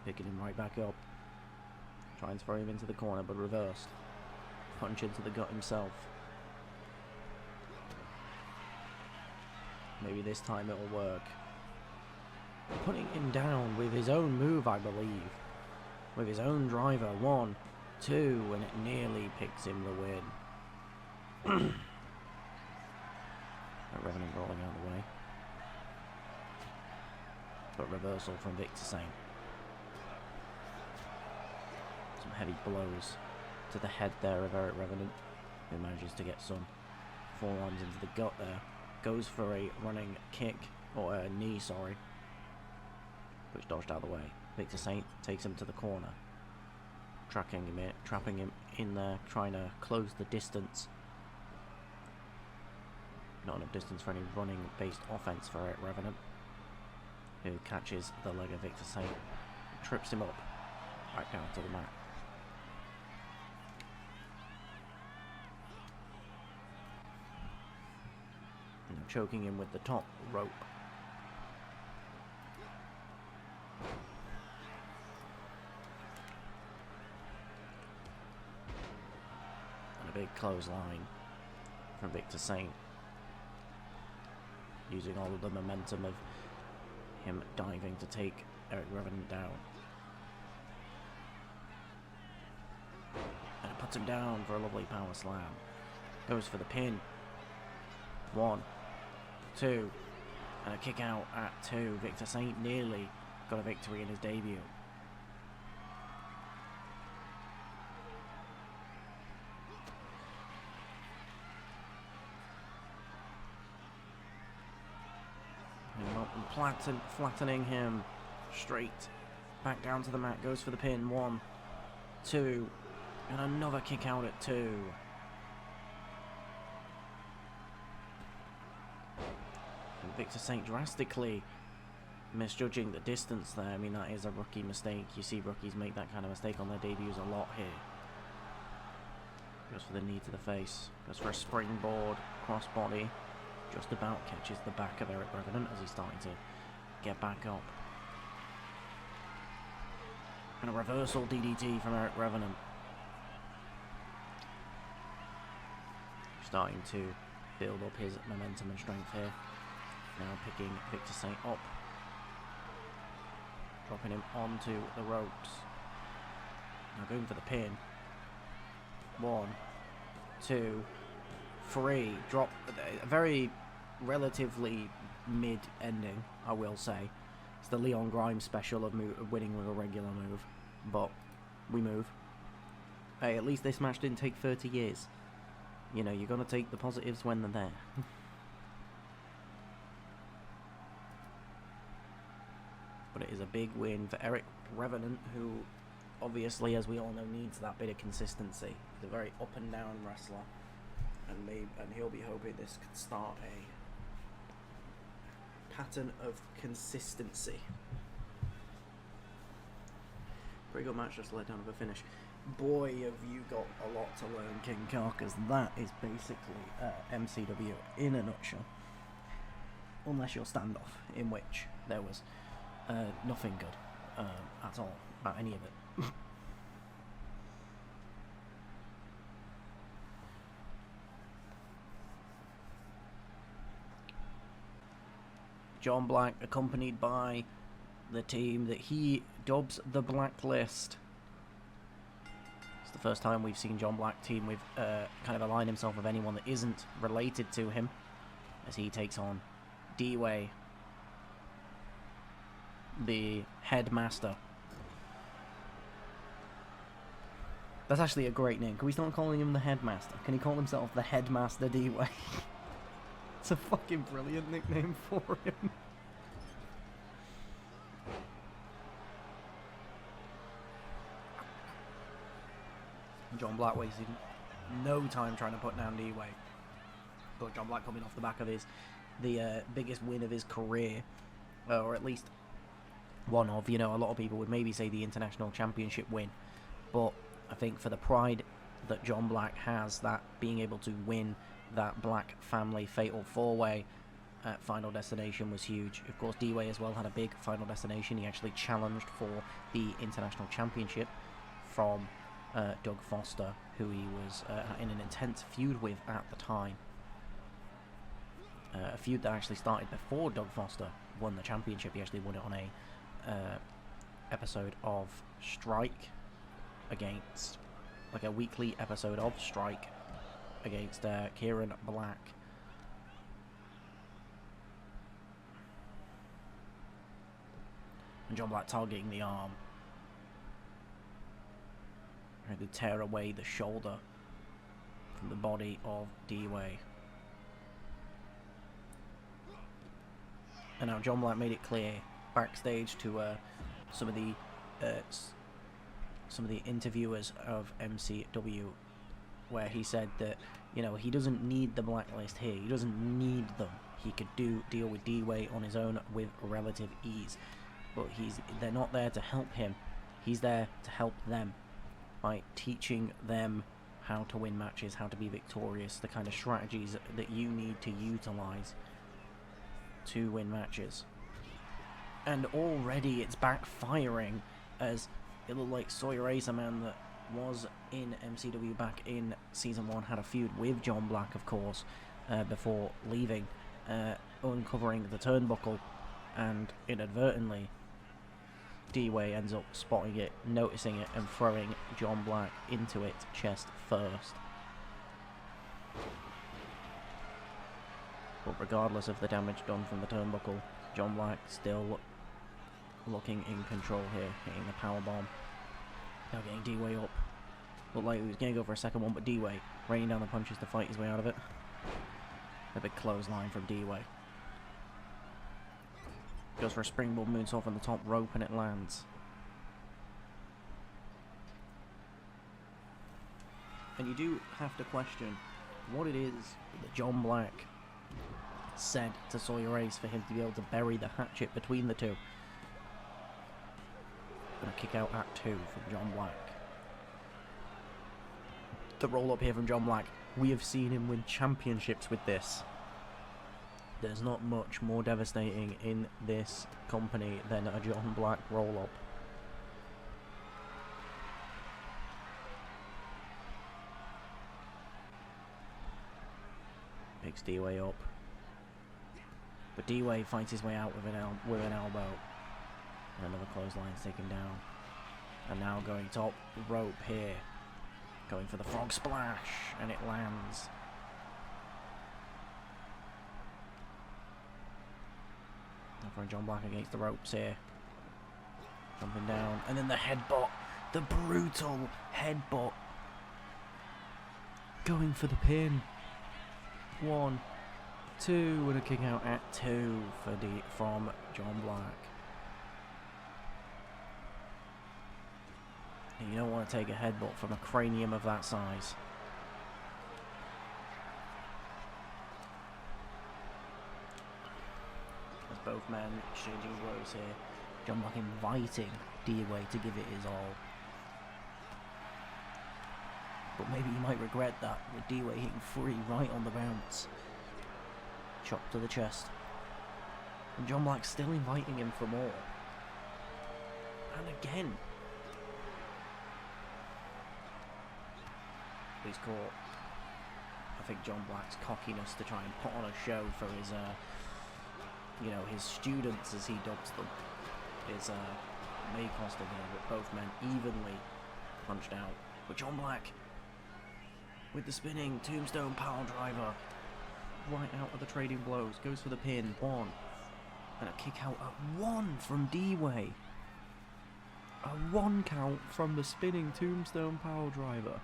Picking him right back up. Trying to throw him into the corner, but reversed. Punch into the gut himself. Maybe this time it'll work. Putting him down with his own move, I believe. With his own driver. 1, 2, and it nearly picks him the win. Revenant rolling out of the way. But reversal from Victor Saint. Some heavy blows to the head there of Eric Revenant, who manages to get some forearms into the gut there. Goes for a running kick, or a knee, sorry, which dodged out of the way. Victor Saint takes him to the corner, trapping him in there, trying to close the distance. Not enough distance for any running-based offense for Eric Revenant, who catches the leg of Victor Saint, trips him up, back down to the mat. And choking him with the top rope. And a big clothesline from Victor Saint, using all of the momentum of him diving to take Eric Revenant down. And it puts him down for a lovely power slam. Goes for the pin. 1, 2, and a kick out at 2. Victor Saint nearly got a victory in his debut. Flattening him straight back down to the mat. Goes for the pin. 1, 2, and another kick out at 2. And Victor Saint drastically misjudging the distance there. I mean, that is a rookie mistake. You see rookies make that kind of mistake on their debuts a lot here. Goes for the knee to the face. Goes for a springboard crossbody. Just about catches the back of Eric Revenant as he's starting to get back up. And a reversal DDT from Eric Revenant. Starting to build up his momentum and strength here. Now picking Victor Saint up. Dropping him onto the ropes. Now going for the pin. 1, 2, 3. Drop. A very relatively mid ending, I will say. It's the Leon Grimes special of winning with a regular move, but we move. Hey, at least this match didn't take 30 years. You know, you're gonna take the positives when they're there. But it is a big win for Eric Revenant, who obviously, as we all know, needs that bit of consistency. He's a very up and down wrestler, and he'll be hoping this could start a pattern of consistency. Pretty good match, just let down of a finish. Boy, have you got a lot to learn, King Carcass. That is basically MCW in a nutshell. Unless your standoff, in which there was nothing good at all about any of it. John Black, accompanied by the team that he dubs the Blacklist. It's the first time we've seen John Black team with kind of align himself with anyone that isn't related to him, as he takes on D-Way, the headmaster. That's actually a great name. Can we start calling him the headmaster? Can he call himself the headmaster D-Way? It's a fucking brilliant nickname for him. John Black wasting no time trying to put down D-Way. But John Black coming off the back of the biggest win of his career, or at least one of, you know, a lot of people would maybe say the International Championship win, but I think for the pride that John Black has, that being able to win that Black Family Fatal 4-Way at Final Destination was huge. Of course, D-Way as well had a big Final Destination. He actually challenged for the International Championship from Doug Foster, who he was in an intense feud with at the time. A feud that actually started before Doug Foster won the championship. He actually won it on a episode of Strike against, like a weekly episode of Strike against Kieran Black. And John Black targeting the arm. Trying to tear away the shoulder from the body of D-Way. And now John Black made it clear backstage to some of the interviewers of MCW, where he said that, you know, he doesn't need the blacklist here. He doesn't need them. He could deal with D-Way on his own with relative ease. But they're not there to help him. He's there to help them by teaching them how to win matches, how to be victorious, the kind of strategies that you need to utilize to win matches. And already it's backfiring, as it looked like Sawyer Ace, a man that was in MCW back in Season 1, had a feud with John Black, of course, before leaving, uncovering the turnbuckle, and inadvertently D-Way ends up spotting it, noticing it, and throwing John Black into it chest first. But regardless of the damage done from the turnbuckle, John Black still looking in control here, hitting the powerbomb. Now getting D-Way up. Looked like he was going to go for a second one, but D-Way raining down the punches to fight his way out of it. A big clothesline from D-Way. Goes for a springboard moonsault on the top rope, and it lands. And you do have to question what it is that John Black said to Sawyer Ace for him to be able to bury the hatchet between the two. Gonna kick out at 2 from John Black. The roll up here from John Black. We have seen him win championships with this. There's not much more devastating in this company than a John Black roll up. Picks D-Way up. But D-Way finds his way out with an elbow. And another clothesline's taken down. And now going top rope here. Going for the frog splash. And it lands. For John Black against the ropes here. Jumping down. And then the headbutt. The brutal headbutt. Going for the pin. 1, 2, and a kick out at 2 from John Black. And you don't want to take a headbutt from a cranium of that size. As both men exchanging blows here. John Black inviting D-Way to give it his all. But maybe you might regret that, with D-Way hitting free right on the bounce. Chop to the chest. And John Black still inviting him for more. And again. He's caught, I think, John Black's cockiness to try and put on a show for his, his students, as he dubs them. May cost him here, but both men evenly punched out. But John Black, with the spinning tombstone power driver, right out of the trading blows, goes for the pin. 1, and a kick out at 1 from D-Way. A 1 count from the spinning tombstone power driver.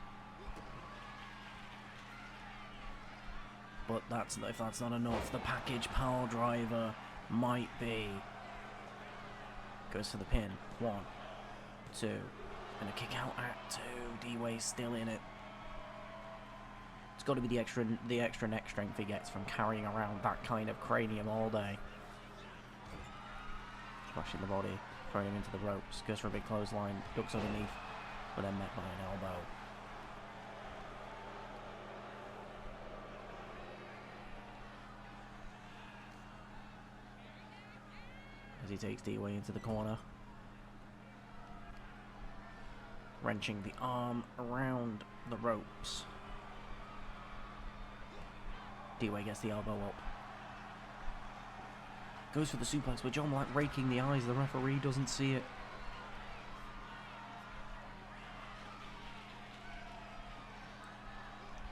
But if that's not enough, the package power driver might be. Goes for the pin. 1, 2, and a kick out at 2. D-Way still in it. It's got to be the extra neck strength he gets from carrying around that kind of cranium all day. Smashing the body, throwing him into the ropes. Goes for a big clothesline, ducks underneath, but then met by an elbow. As he takes D-Way into the corner. Wrenching the arm around the ropes. D-Way gets the elbow up. Goes for the suplex, but John Black raking the eyes. The referee doesn't see it.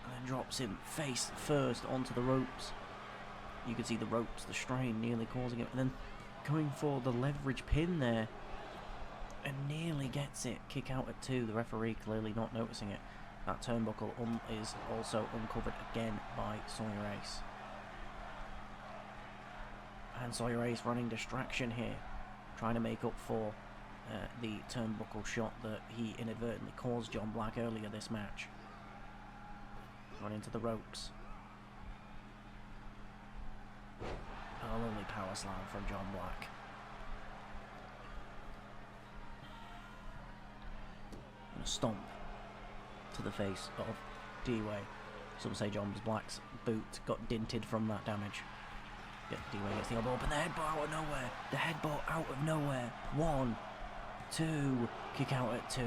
And then drops him face first onto the ropes. You can see the ropes, the strain nearly causing it. And then going for the leverage pin there. And nearly gets it. Kick out at 2. The referee clearly not noticing it. That turnbuckle is also uncovered again by Sawyer Ace. And Sawyer Ace running distraction here. Trying to make up for the turnbuckle shot that he inadvertently caused John Black earlier this match. Run into the ropes. A lovely power slam from John Black. And a stomp to the face of D-Way. Some say John Black's boot got dinted from that damage. D-Way gets the elbow up and the headbutt out of nowhere. The headbutt out of nowhere. 1, 2. Kick out at 2.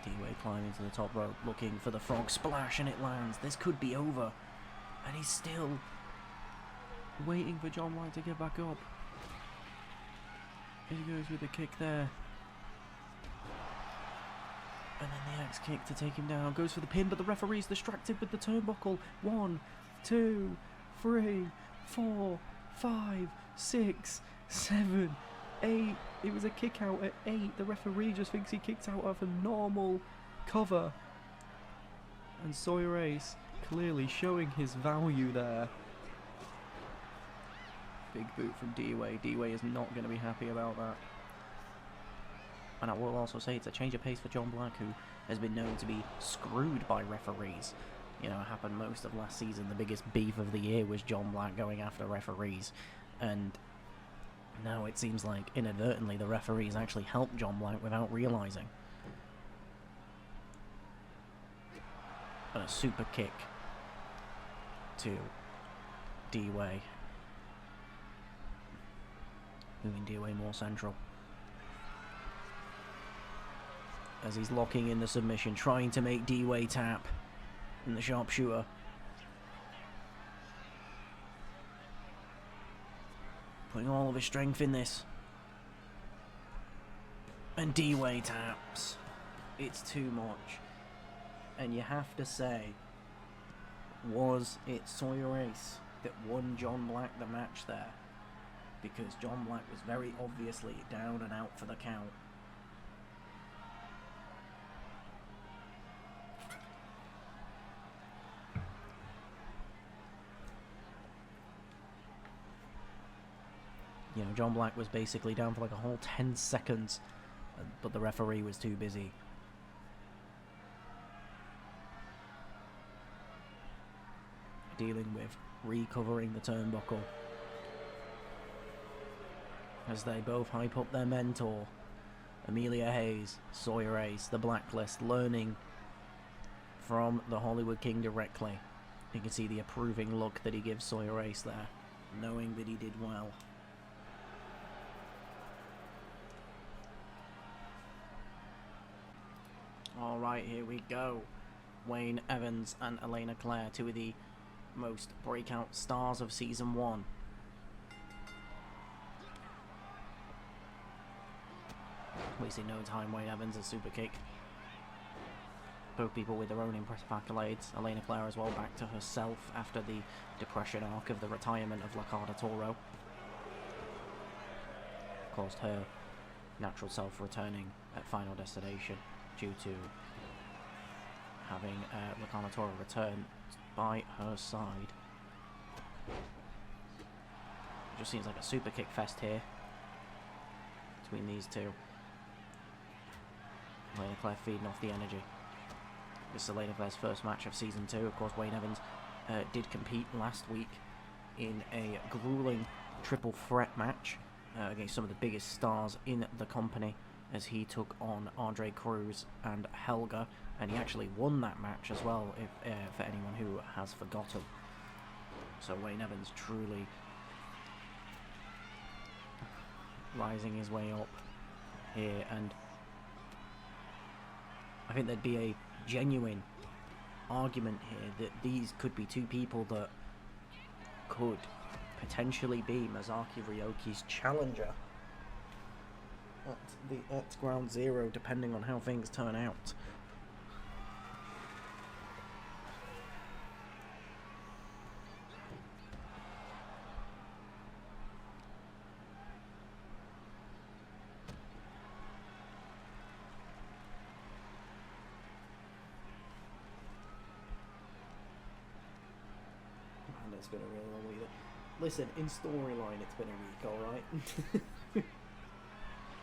D-Way climbing to the top rope, looking for the frog splash, and it lands. This could be over. And he's still waiting for John Black to get back up. He goes with a kick there. And then the axe kick to take him down. Goes for the pin, but the referee's distracted with the turnbuckle. 1, 2, 3, 4, 5, 6, 7, 8. It was a kick out at 8. The referee just thinks he kicked out of a normal cover. And Sawyer Ace clearly showing his value there. Big boot from D-Way. D-Way is not going to be happy about that. And I will also say it's a change of pace for John Black, who has been known to be screwed by referees. You know, it happened most of last season. The biggest beef of the year was John Black going after referees. And now it seems like inadvertently the referees actually helped John Black without realising. And a super kick to D-Way. Moving D-Way more central. As he's locking in the submission, trying to make D-Way tap. And the sharpshooter. Putting all of his strength in this. And D-Way taps. It's too much. And you have to say, was it Sawyer Ace that won John Black the match there? Because John Black was very obviously down and out for the count. You know, John Black was basically down for like a whole 10 seconds, but the referee was too busy. Dealing with recovering the turnbuckle. As they both hype up their mentor, Amelia Hayes, Sawyer Ace, the Blacklist, learning from the Hollywood King directly. You can see the approving look that he gives Sawyer Ace there, knowing that he did well. Alright, here we go. Wayne Evans and Elena Claire, two of the most breakout stars of Season 1. Wasting no time, Wayne Evans, a super kick. Both people with their own impressive accolades. Elena Claire as well, back to herself after the depression arc of the retirement of La Carta Toro. Caused her natural self returning at Final Destination due to having La Carta Toro return by her side. It just seems like a super kick fest here between these two. Elena Claire feeding off the energy. This is Elena Claire's first match of Season 2. Of course, Wayne Evans did compete last week in a grueling triple threat match against some of the biggest stars in the company, as he took on Andre Cruz and Helga, and he actually won that match as well, if for anyone who has forgotten. So Wayne Evans truly rising his way up here, and I think there'd be a genuine argument here that these could be two people that could potentially be Masaaki Ryoki's challenger at Ground Zero, depending on how things turn out. it's been a really long week. Listen, in storyline, it's been a week, alright?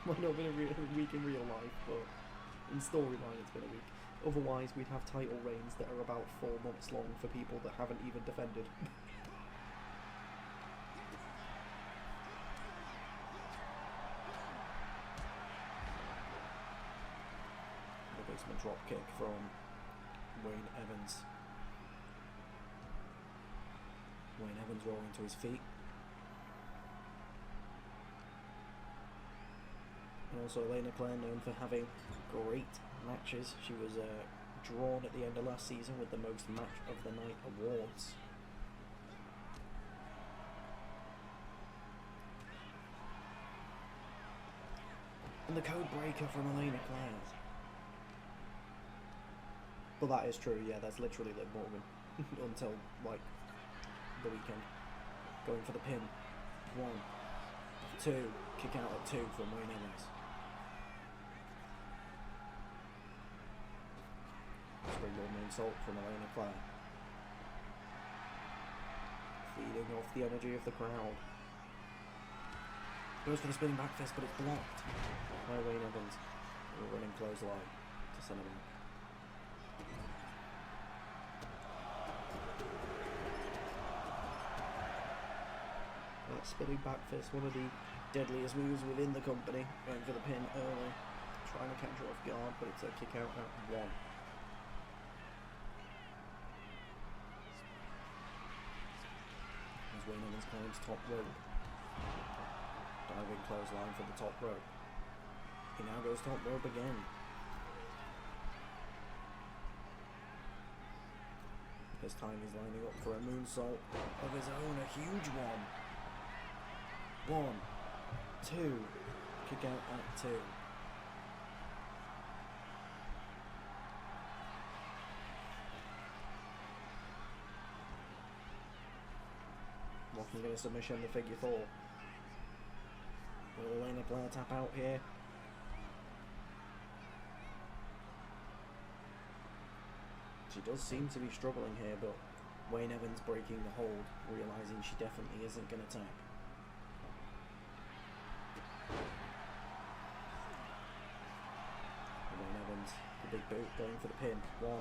Might not have been a week in real life, but in storyline, it's been a week. Otherwise, we'd have title reigns that are about 4 months long for people that haven't even defended. The basement drop kick from Wayne Evans. Wayne Evans rolling to his feet. And also Elena Claire, known for having great matches. She was drawn at the end of last season with the most match of the night awards. And the code breaker from Elena Claire. But that is true, yeah, that's literally Liv Morgan. Until, like, the weekend. Going for the pin. 1, 2, kick out at 2 from Wayne Evans. Springboard moonsault from Elena Claire. Feeding off the energy of the crowd. Goes for the spinning back fist, but it's blocked by Wayne Evans. A running clothesline to send him out. That spinning back fist, one of the deadliest moves within the company. Going for the pin early, trying to catch her off guard, but it's a kick out at 1. As Wayne Evans climbs top rope. Diving clothesline for the top rope. He now goes top rope again. This time he's lining up for a moonsault of his own, a huge one. 1, 2, kick out at 2. Walking in a submission, the figure 4. Will Elena Claire tap out here? She does seem to be struggling here, but Wayne Evans breaking the hold, realising she definitely isn't going to tap. Wayne Evans, the big boot, going for the pin. 1,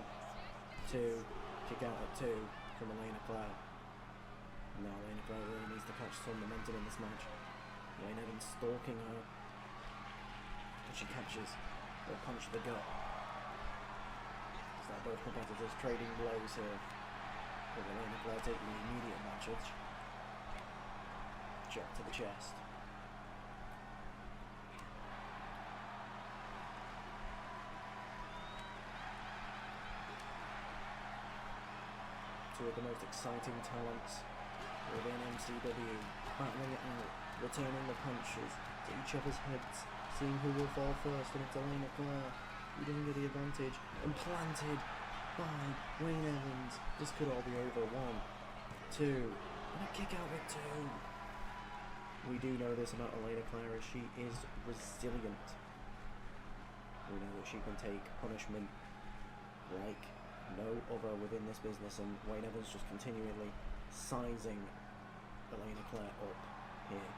2, kick out at 2 from Elena Claire. Now Elena Claire really needs to catch some momentum in this match. Wayne Evans stalking her, but she catches a punch to the gut. So both competitors trading blows here, with Elena Claire taking the immediate advantage. Jab to the chest. Two of the most exciting talents within MCW, battling it out, returning the punches to each other's heads, seeing who will fall first, and it's Elena Claire leading with the advantage, and planted by Wayne Evans. This could all be over. 1, 2, and a kick out at 2. We do know this about Elena Claire, as she is resilient. We know that she can take punishment like no other within this business, and Wayne Evans just continually sizing Elena Claire up here,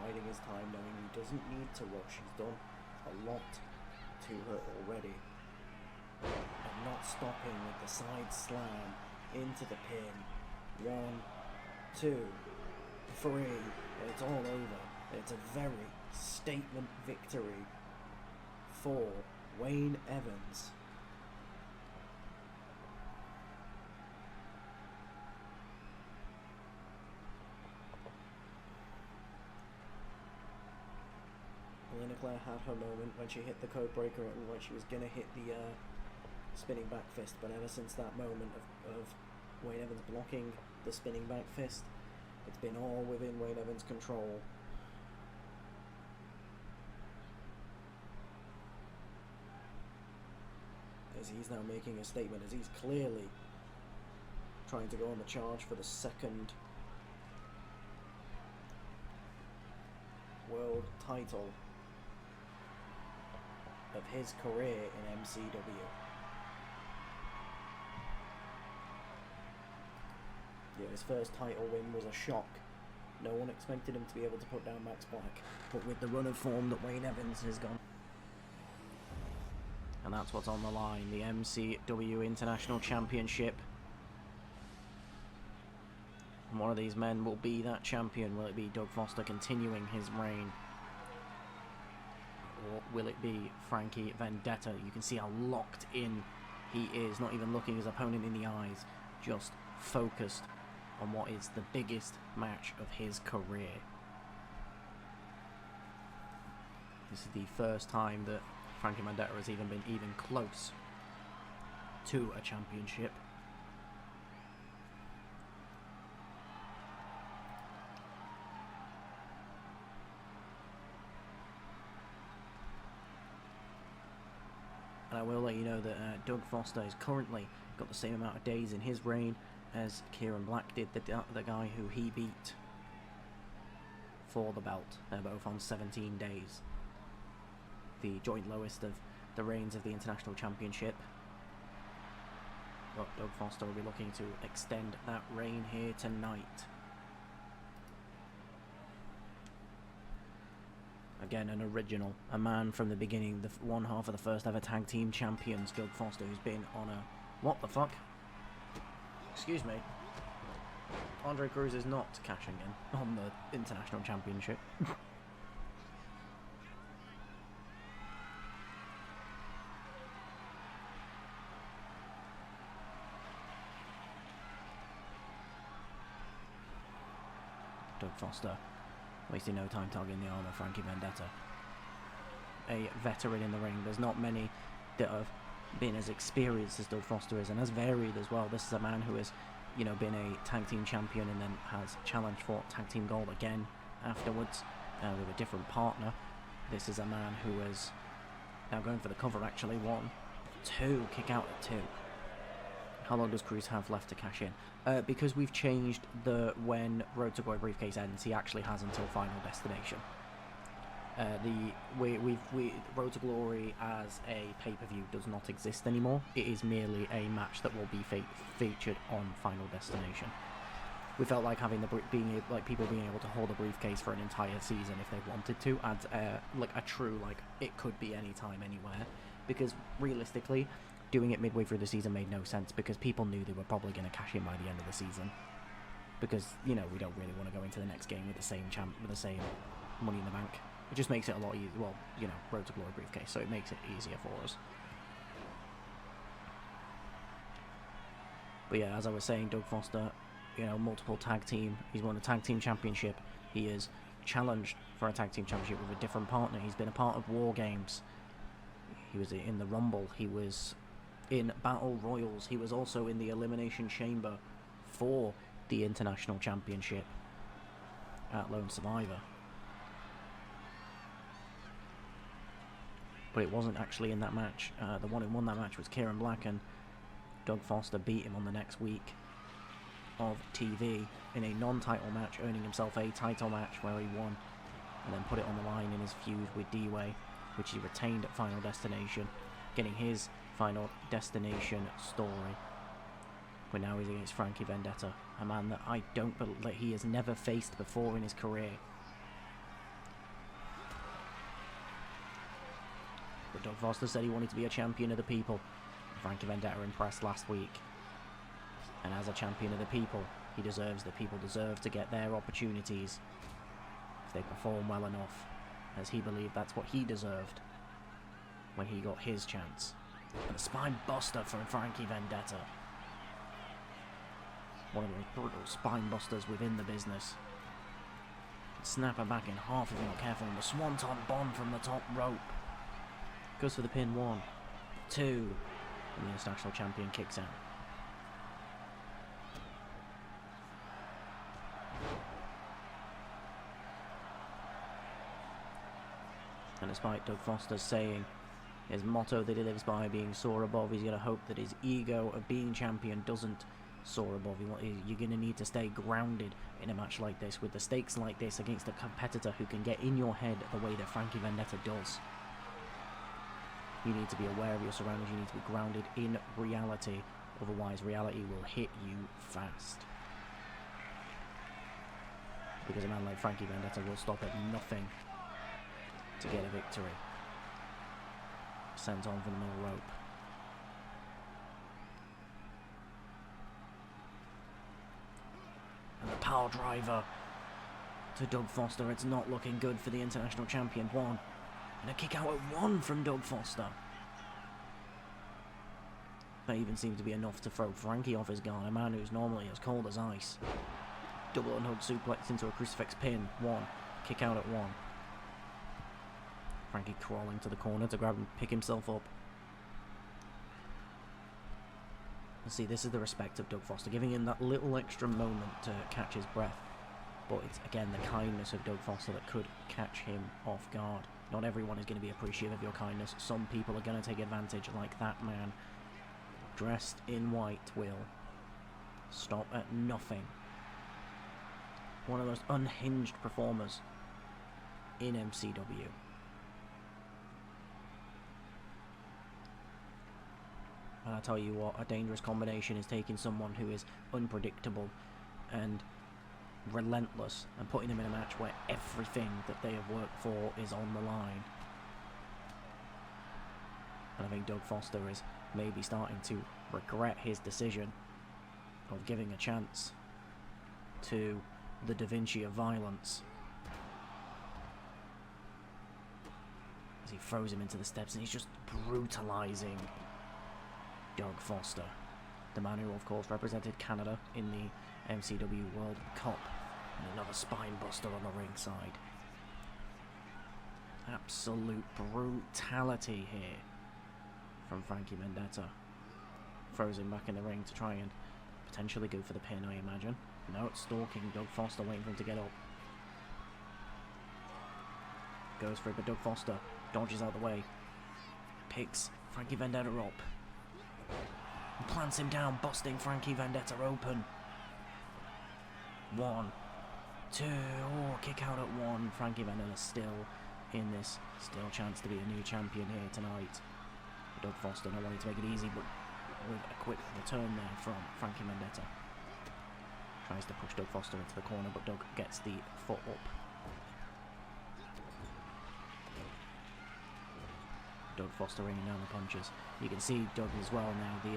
biding his time, knowing he doesn't need to rush. He's done a lot to her already, and not stopping with the side slam into the pin. 1, 2, 3, and it's all over. It's a very statement victory for Wayne Evans. Elena Claire had her moment when she hit the code breaker and when she was going to hit the spinning back fist, but ever since that moment of Wayne Evans blocking the spinning back fist, it's been all within Wayne Evans' control. As he's now making a statement, as he's clearly trying to go on the charge for the second world title of his career in MCW. his first title win was a shock. No one expected him to be able to put down Max Black, but with the run of form that Wayne Evans has gone, and that's what's on the line, the MCW International Championship. And one of these men will be that champion. Will it be Doug Foster continuing his reign? Or will it be Frankie Vendetta? You can see how locked in he is, not even looking his opponent in the eyes, just focused on what is the biggest match of his career. This is the first time that Frankie Vendetta has even been close to a championship. And I will let you know that Doug Foster has currently got the same amount of days in his reign as Kieran Black did, the guy who he beat for the belt. They're both on 17 days. The joint lowest of the reigns of the International Championship. But Doug Foster will be looking to extend that reign here tonight. Again, an original, a man from the beginning, the one half of the first ever tag team champions, Doug Foster, who's been on a... What the fuck? Excuse me. Andre Cruz is not cashing in on the International Championship. Doug Foster wasting no time tugging the arm of Frankie Vendetta. A veteran in the ring. There's not many that have been as experienced as Doug Foster is, and as varied as well. This is a man who has, you know, been a tag team champion and then has challenged for tag team gold again afterwards with a different partner. This is a man who is now going for the cover, actually. 1, 2, kick out at 2. How long does Cruz have left to cash in? Because we've changed when Road to Glory briefcase ends, he actually has until Final Destination. Road to Glory as a pay-per-view does not exist anymore. It is merely a match that will be featured on Final Destination. We felt like having people being able to hold a briefcase for an entire season if they wanted to adds a true it could be anytime, anywhere. Because realistically, doing it midway through the season made no sense, because people knew they were probably going to cash in by the end of the season. Because, you know, we don't really want to go into the next game with the same Money in the Bank. It just makes it a lot easier. Well, you know, Road to Glory briefcase, so it makes it easier for us. But yeah, as I was saying, Doug Foster, you know, multiple tag team. He's won a tag team championship. He is challenged for a tag team championship with a different partner. He's been a part of War Games. He was in the Rumble. He was in Battle Royals. He was also in the Elimination Chamber for the International Championship at Lone Survivor. But it wasn't actually in that match. The one who won that match was Kieran Black, and Doug Foster beat him on the next week of TV in a non-title match, earning himself a title match where he won and then put it on the line in his feud with D-Way, which he retained at Final Destination, getting his Final Destination story. But now he's against Frankie Vendetta, a man that I don't believe that he has never faced before in his career. But Doug Foster said he wanted to be a champion of the people. Frankie Vendetta impressed last week. And as a champion of the people, the people deserve to get their opportunities if they perform well enough, as he believed that's what he deserved when he got his chance. And a spine buster from Frankie Vendetta. One of the most brutal spine busters within the business. Snap her back in half if you're not careful, and the swanton bomb from the top rope. Goes for the pin. 1, 2, and the international champion kicks out. And despite Doug Foster saying his motto that he lives by being soar above, he's going to hope that his ego of being champion doesn't soar above. You're going to need to stay grounded in a match like this, with the stakes like this, against a competitor who can get in your head the way that Frankie Vendetta does. You need to be aware of your surroundings. You need to be grounded in reality. Otherwise, reality will hit you fast. because a man like Frankie Vendetta will stop at nothing to get a victory. Sent on for the middle rope. And the power driver to Doug Foster. It's not looking good for the international champion. 1. And a kick out at 1 from Doug Foster. That even seemed to be enough to throw Frankie off his guard, a man who's normally as cold as ice. Double unhook suplex into a crucifix pin. 1. Kick out at 1. Frankie crawling to the corner to grab and pick himself up. See, this is the respect of Doug Foster, giving him that little extra moment to catch his breath. But it's, again, the kindness of Doug Foster that could catch him off guard. Not everyone is going to be appreciative of your kindness. Some people are going to take advantage, like that man, dressed in white, will stop at nothing. One of the most unhinged performers in MCW. And I tell you what, a dangerous combination is taking someone who is unpredictable and relentless and putting them in a match where everything that they have worked for is on the line. And I think Doug Foster is maybe starting to regret his decision of giving a chance to the Da Vinci of violence. As he throws him into the steps and he's just brutalizing Doug Foster, the man who of course represented Canada in the MCW World Cup, and another spine buster on the ringside. Absolute brutality here from Frankie Vendetta. Throws him back in the ring to try and potentially go for the pin, I imagine. No, it's stalking Doug Foster, waiting for him to get up. Goes for it, but Doug Foster dodges out the way. Picks Frankie Vendetta up. And plants him down, busting Frankie Vendetta open. 1, 2, oh, kick out at 1. Frankie Vendetta still in this, still chance to be a new champion here tonight. Doug Foster not wanting to make it easy, but with a quick return there from Frankie Vendetta. Tries to push Doug Foster into the corner, but Doug gets the foot up. Doug Foster raining down the punches. You can see Doug as well now,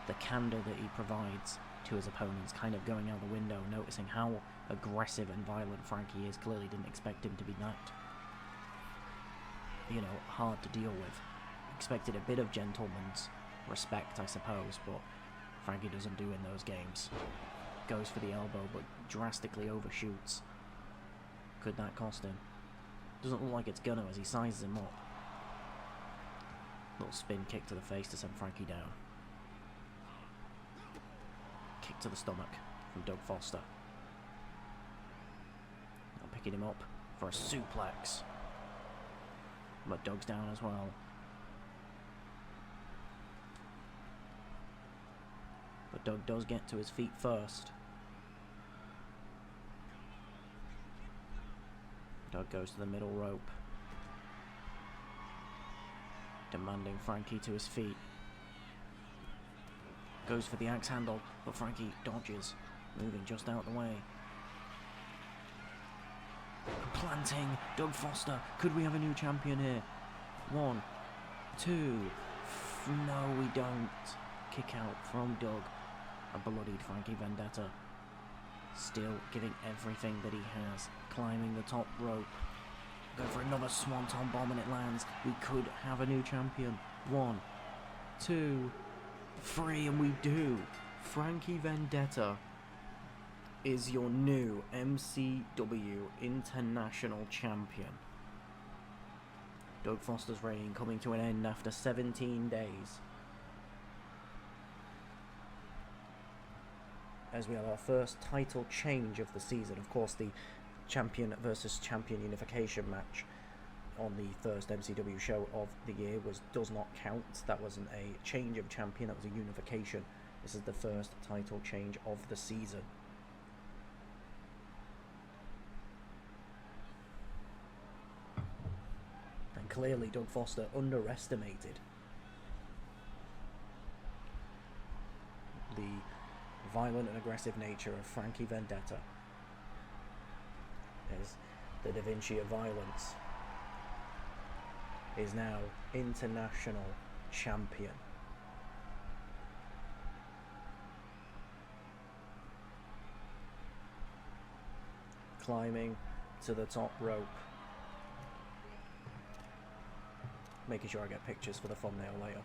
the candor that he provides to his opponents kind of going out the window, noticing how aggressive and violent Frankie is. Clearly didn't expect him to be that, you know, hard to deal with. Expected a bit of gentleman's respect, I suppose, but Frankie doesn't do in those games. Goes for the elbow, but drastically overshoots. Could that cost him? Doesn't look like it's gonna as he sizes him up. Little spin kick to the face to send Frankie down. Kick to the stomach from Doug Foster. Now picking him up for a suplex. But Doug's down as well. But Doug does get to his feet first. Doug goes to the middle rope, demanding Frankie to his feet. Goes for the axe handle, but Frankie dodges, moving just out the way. Planting Doug Foster. Could we have a new champion here? 1, 2. No, we don't. Kick out from Doug. A bloodied Frankie Vendetta. Still giving everything that he has. Climbing the top rope. Going for another swanton bomb and it lands. We could have a new champion. 1, 2, 3, and we do. Frankie Vendetta is your new MCW International Champion. Doug Foster's reign coming to an end after 17 days. As we have our first title change of the season. Of course, the champion versus champion unification match on the first MCW show of the year does not count. That wasn't a change of champion, that was a unification. This is the first title change of the season. And clearly Doug Foster underestimated the violent and aggressive nature of Frankie Vendetta. as the Da Vinci of Violence is now international champion. Climbing to the top rope. Making sure I get pictures for the thumbnail later.